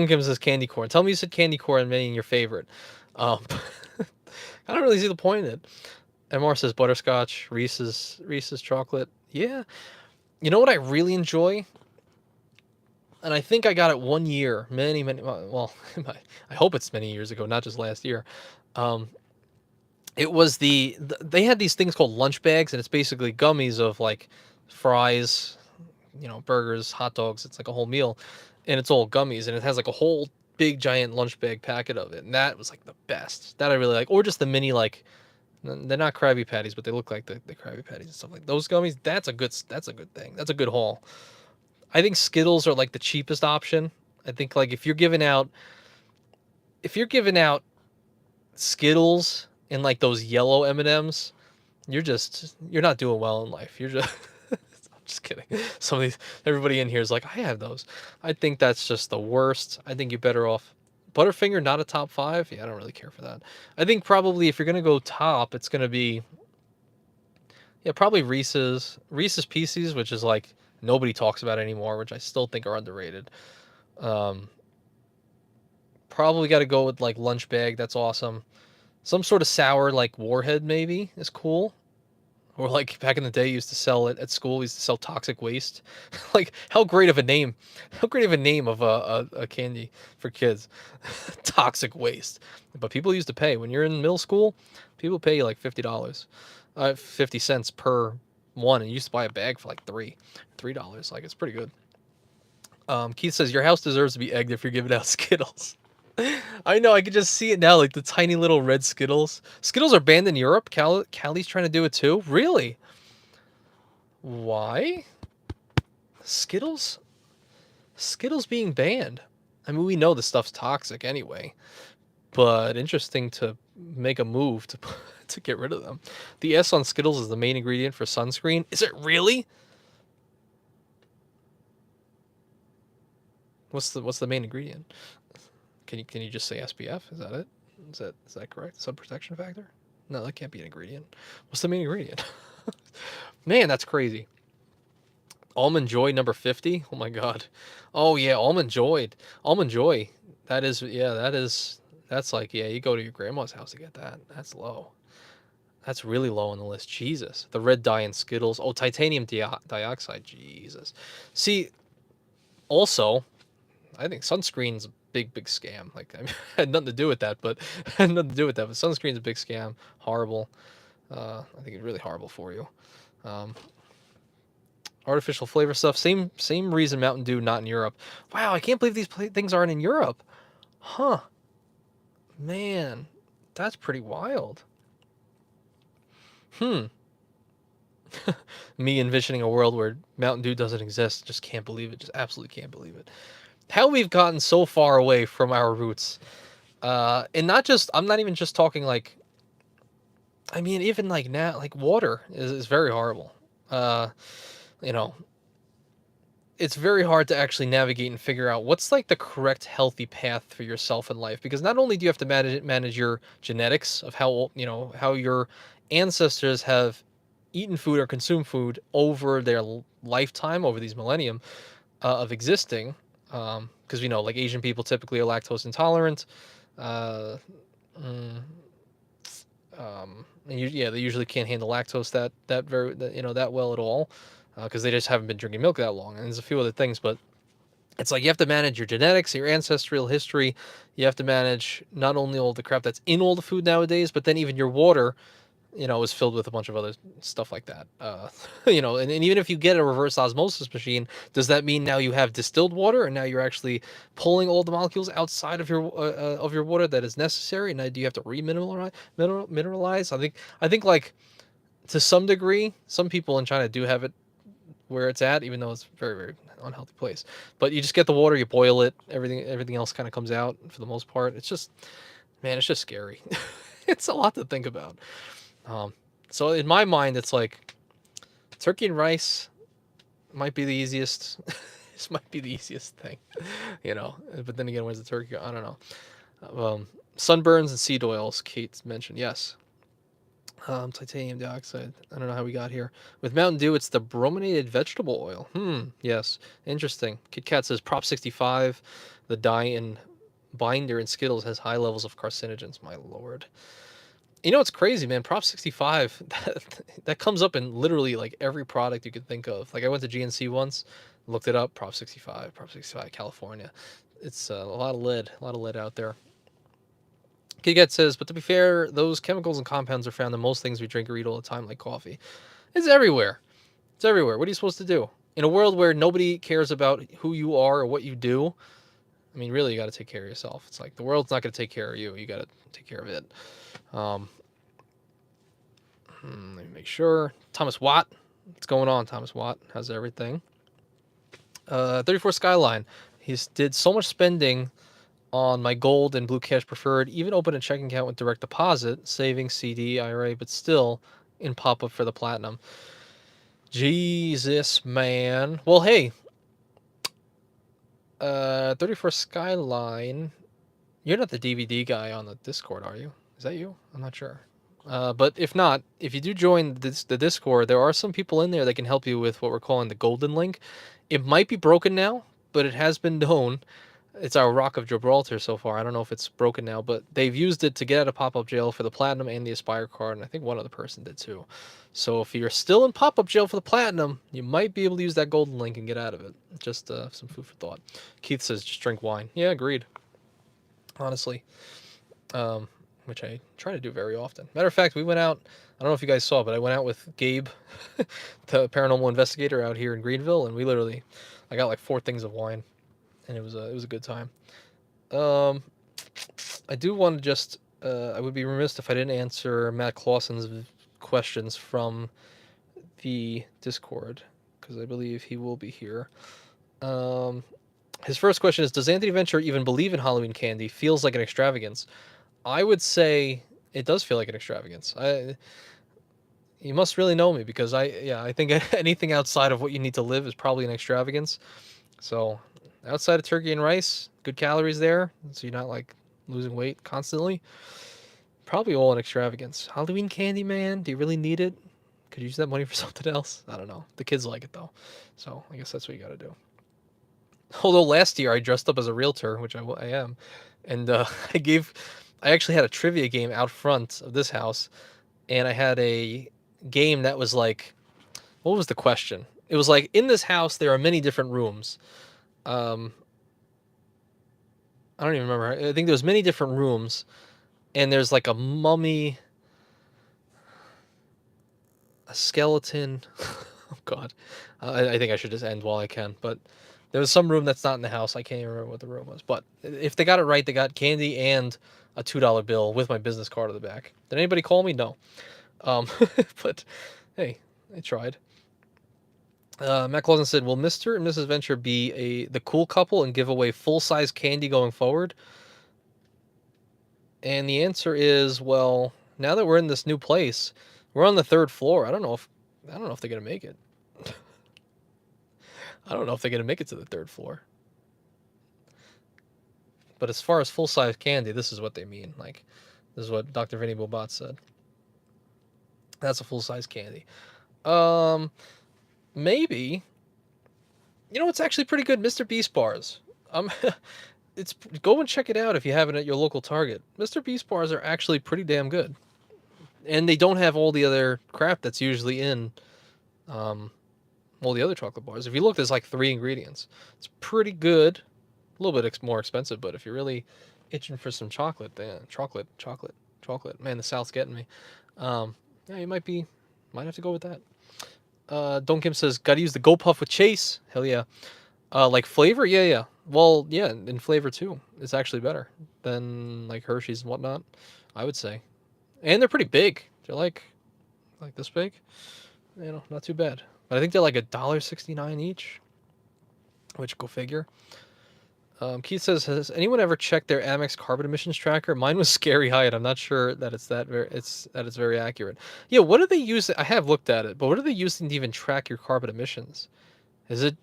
Kim says candy corn. Tell me you said candy corn meaning your favorite. I don't really see the point in it. MR says butterscotch, Reese's chocolate. Yeah. You know what I really enjoy? And I think I got it 1 year, well, I hope it's many years ago, not just last year. It was they had these things called lunch bags, and it's basically gummies of like fries, burgers, hot dogs. It's like a whole meal, and it's all gummies, and it has like a whole big giant lunch bag packet of it, and that was like the best. That I really like. Or just the mini, like, they're not Krabby Patties, but they look like the Krabby Patties and stuff like those gummies. That's a good thing. That's a good haul. I think Skittles are like the cheapest option. I think like if you're giving out Skittles and like those yellow M&Ms, you're not doing well in life. You're just I'm just kidding. Everybody in here is like, I have those. I think that's just the worst. I think you're better off. Butterfinger, not a top 5. Yeah, I don't really care for that. I think probably if you're gonna go top, it's gonna be probably Reese's Pieces, which is like nobody talks about anymore, which I still think are underrated. Probably got to go with like lunch bag. That's awesome. Some sort of sour like Warhead maybe is cool. Or like back in the day, used to sell it at school. We used to sell Toxic Waste. Like, how great of a name! How great of a name of a candy for kids. Toxic Waste. But people used to pay. When you're in middle school, people pay you like $50. 50 cents per one. And you used to buy a bag for like $3. Like, it's pretty good. Keith says, your house deserves to be egged if you're giving out Skittles. I know, I could just see it now, like the tiny little red Skittles. Skittles are banned in Europe. Cali's trying to do it too. Really? Why? Skittles being banned. I mean, we know the stuff's toxic anyway, but interesting to make a move to to get rid of them. The S on Skittles is the main ingredient for sunscreen. Is it really? What's the main ingredient? Can you just say SPF? Is that it? Is that correct? Sun protection factor? No, that can't be an ingredient. What's the main ingredient? Man, that's crazy. Almond Joy number 50. Oh my god. Oh yeah, Almond Joy. Almond Joy. That's like, yeah, you go to your grandma's house to get that. That's low. That's really low on the list. Jesus. The red dye in Skittles. Oh, titanium dioxide. Jesus. See, also, I think sunscreen's a big scam. Like, I mean, had nothing to do with that, but had nothing to do with that. But sunscreen's a big scam. Horrible. I think it's really horrible for you. Artificial flavor stuff. Same reason Mountain Dew not in Europe. Wow, I can't believe these things aren't in Europe. Huh. Man, that's pretty wild. Me envisioning a world where Mountain Dew doesn't exist. Just can't believe it. Just absolutely can't believe it. How we've gotten so far away from our roots. And not just, I'm not even just talking like, I mean, even like now, like water is very horrible. You know, it's very hard to actually navigate and figure out what's like the correct healthy path for yourself in life, because not only do you have to manage your genetics of how, you know, how your ancestors have eaten food or consumed food over their lifetime, over these millennium of existing, because we know like Asian people typically are lactose intolerant, uh, mm, and yeah, they usually can't handle lactose that well at all, because they just haven't been drinking milk that long. And there's a few other things, but it's like you have to manage your genetics, your ancestral history. You have to manage not only all the crap that's in all the food nowadays, but then even your water, you know, is filled with a bunch of other stuff like that. You know, and even if you get a reverse osmosis machine, does that mean now you have distilled water, and now you're actually pulling all the molecules outside of your water that is necessary? And now do you have to mineralize? I think like to some degree, some people in China do have it where it's at, even though it's a very unhealthy place. But you just get the water, you boil it, everything else kind of comes out for the most part. It's just, man, it's just scary. It's a lot to think about. So in my mind, it's like turkey and rice might be the easiest. This might be the easiest thing, you know. But then again, where's the turkey go? I don't know. Sunburns and seed oils, Kate mentioned. Yes. Titanium dioxide. I don't know how we got here. With Mountain Dew, it's the brominated vegetable oil. Yes. Interesting. Kit Kat says Prop 65, the dye in binder in Skittles has high levels of carcinogens. My lord. You know, it's crazy, man. Prop 65, that comes up in literally like every product you could think of. Like I went to GNC once, looked it up, Prop 65, California. It's a lot of lead out there. Kit says, but to be fair, those chemicals and compounds are found in most things we drink or eat all the time, like coffee. It's everywhere. It's everywhere. What are you supposed to do? In a world where nobody cares about who you are or what you do, I mean, really, you got to take care of yourself. It's like the world's not going to take care of you. You got to take care of it. Let me make sure. Thomas Watt. What's going on, Thomas Watt? How's everything? 34 Skyline. He's did so much spending on my gold and blue cash preferred, even opened a checking account with direct deposit, savings, CD, IRA, but still in pop-up for the platinum. Jesus, man. Well, hey, 34 Skyline, you're not the DVD guy on the Discord, are you? Is that you? I'm not sure. But if not, if you do join the Discord, there are some people in there that can help you with what we're calling the golden link. It might be broken now, but it has been known. It's our Rock of Gibraltar so far. I don't know if it's broken now, but they've used it to get out of pop-up jail for the platinum and the Aspire card, and I think one other person did too. So if you're still in pop-up jail for the platinum, you might be able to use that golden link and get out of it. Just some food for thought. Keith says just drink wine. Yeah, agreed. Honestly. Which I try to do very often. Matter of fact, we went out, I don't know if you guys saw, but I went out with Gabe, the paranormal investigator out here in Greenville, and I got like 4 things of wine. And it was a good time. I do want to just, I would be remiss if I didn't answer Matt Clausen's questions from the Discord, because I believe he will be here. His first question is, does Anthony Venture even believe in Halloween candy? Feels like an extravagance. I would say it does feel like an extravagance. You must really know me, because I think anything outside of what you need to live is probably an extravagance. So outside of turkey and rice, good calories there, so you're not like losing weight constantly. Probably all an extravagance. Halloween candy, man, do you really need it? Could you use that money for something else? I don't know. The kids like it though, so I guess that's what you got to do. Although last year I dressed up as a realtor, which I am, and I actually had a trivia game out front of this house, and I had a game that was like, what was the question? It was like, in this house there are many different rooms. Um, I don't even remember. I think there's many different rooms, and there's like a mummy, a skeleton. Oh God, I think I should just end while I can. But there was some room that's not in the house. I can't even remember what the room was. But if they got it right, they got candy and a $2 bill with my business card on the back. Did anybody call me? No. But hey, I tried. Matt Clausen said, "Will Mr. and Mrs. Venture be the cool couple and give away full size candy going forward?" And the answer is, well, now that we're in this new place, we're on the 3rd floor. I don't know if they're gonna make it. I don't know if they're gonna make it to the 3rd floor. But as far as full size candy, this is what they mean. Like, this is what Dr. Vinny Bobat said. That's a full size candy. Maybe. You know, it's actually pretty good, Mr. Beast bars. It's go and check it out if you have it at your local Target. Mr. Beast bars are actually pretty damn good, and they don't have all the other crap that's usually in all the other chocolate bars. If you look, there's like 3 ingredients. It's pretty good. A little bit more expensive, but if you're really itching for some chocolate, then chocolate. Man, the South's getting me. Yeah, you might have to go with that. Don Kim says, gotta use the Go Puff with Chase. Hell yeah. Like flavor? Yeah. Well, yeah, in flavor too. It's actually better than like Hershey's and whatnot, I would say. And they're pretty big. They're like this big. You know, not too bad. But I think they're like $1.69 each. Which, go figure. Keith says, has anyone ever checked their Amex carbon emissions tracker? Mine was scary high, and I'm not sure that it's very accurate. Yeah, what do they use? I have looked at it, but what are they using to even track your carbon emissions? Was it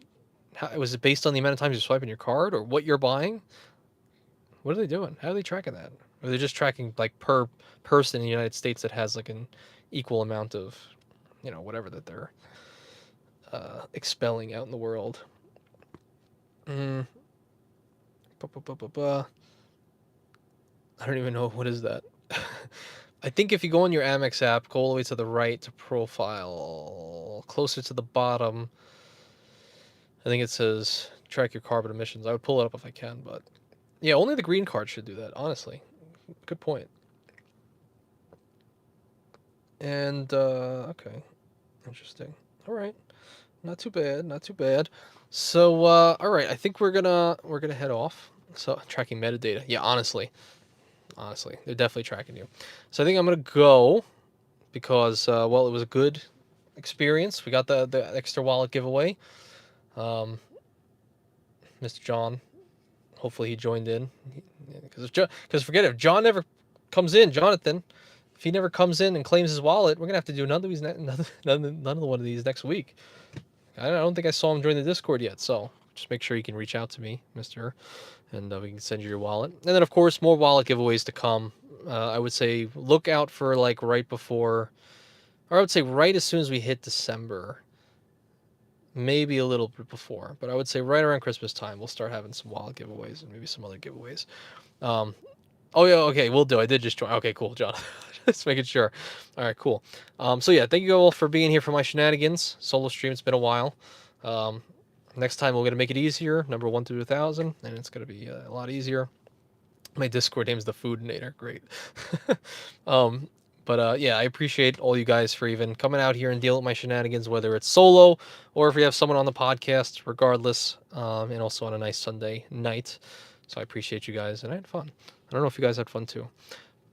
based on the amount of times you're swiping your card, or what you're buying? What are they doing? How are they tracking that? Or are they just tracking like per person in the United States that has like an equal amount of, whatever that they're expelling out in the world? I don't even know, what is that? I think if you go on your Amex app, go all the way to the right to profile, closer to the bottom, I think it says track your carbon emissions. I would pull it up if I can, but yeah, only the green card should do that, honestly. Good point. And okay, interesting. All right, not too bad. So all right, I think we're gonna head off. So tracking metadata, yeah, honestly, they're definitely tracking you. So I think I'm gonna go, because it was a good experience. We got the Ekster wallet giveaway. Mr. John, hopefully he joined in, because forget it, if John never comes in, Jonathan, if he never comes in and claims his wallet, we're gonna have to do none of one of these next week. I don't think I saw him join the Discord yet, so just make sure you can reach out to me, Mr., and we can send you your wallet. And then, of course, more wallet giveaways to come. I would say look out for like right before, or I would say right as soon as we hit December. Maybe a little bit before, but I would say right around Christmas time, we'll start having some wallet giveaways and maybe some other giveaways. Oh yeah, okay, we'll do. I did just join. Okay, cool, John. Just making sure. All right, cool. So yeah, thank you all for being here for my shenanigans solo stream. It's been a while. Next time we're gonna make it easier, number 1 through 1,000, and it's gonna be a lot easier. My Discord name's the Foodinator. Great. But yeah, I appreciate all you guys for even coming out here and dealing with my shenanigans, whether it's solo or if we have someone on the podcast, regardless, and also on a nice Sunday night. So I appreciate you guys, and I had fun. I don't know if you guys had fun too.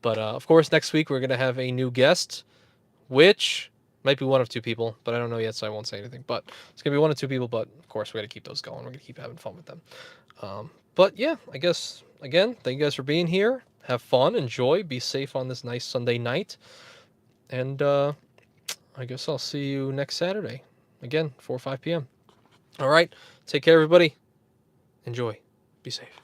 But of course, next week we're going to have a new guest, which Might be one of two people, but I don't know yet, so I won't say anything. But it's gonna be one of two people. But of course, we got to keep those going. We're gonna keep having fun with them. But yeah, I guess again, thank you guys for being here. Have fun, enjoy, be safe on this nice Sunday night, and I guess I'll see you next Saturday. Again, 4 or 5 p.m. All right, take care, everybody. Enjoy. Be safe.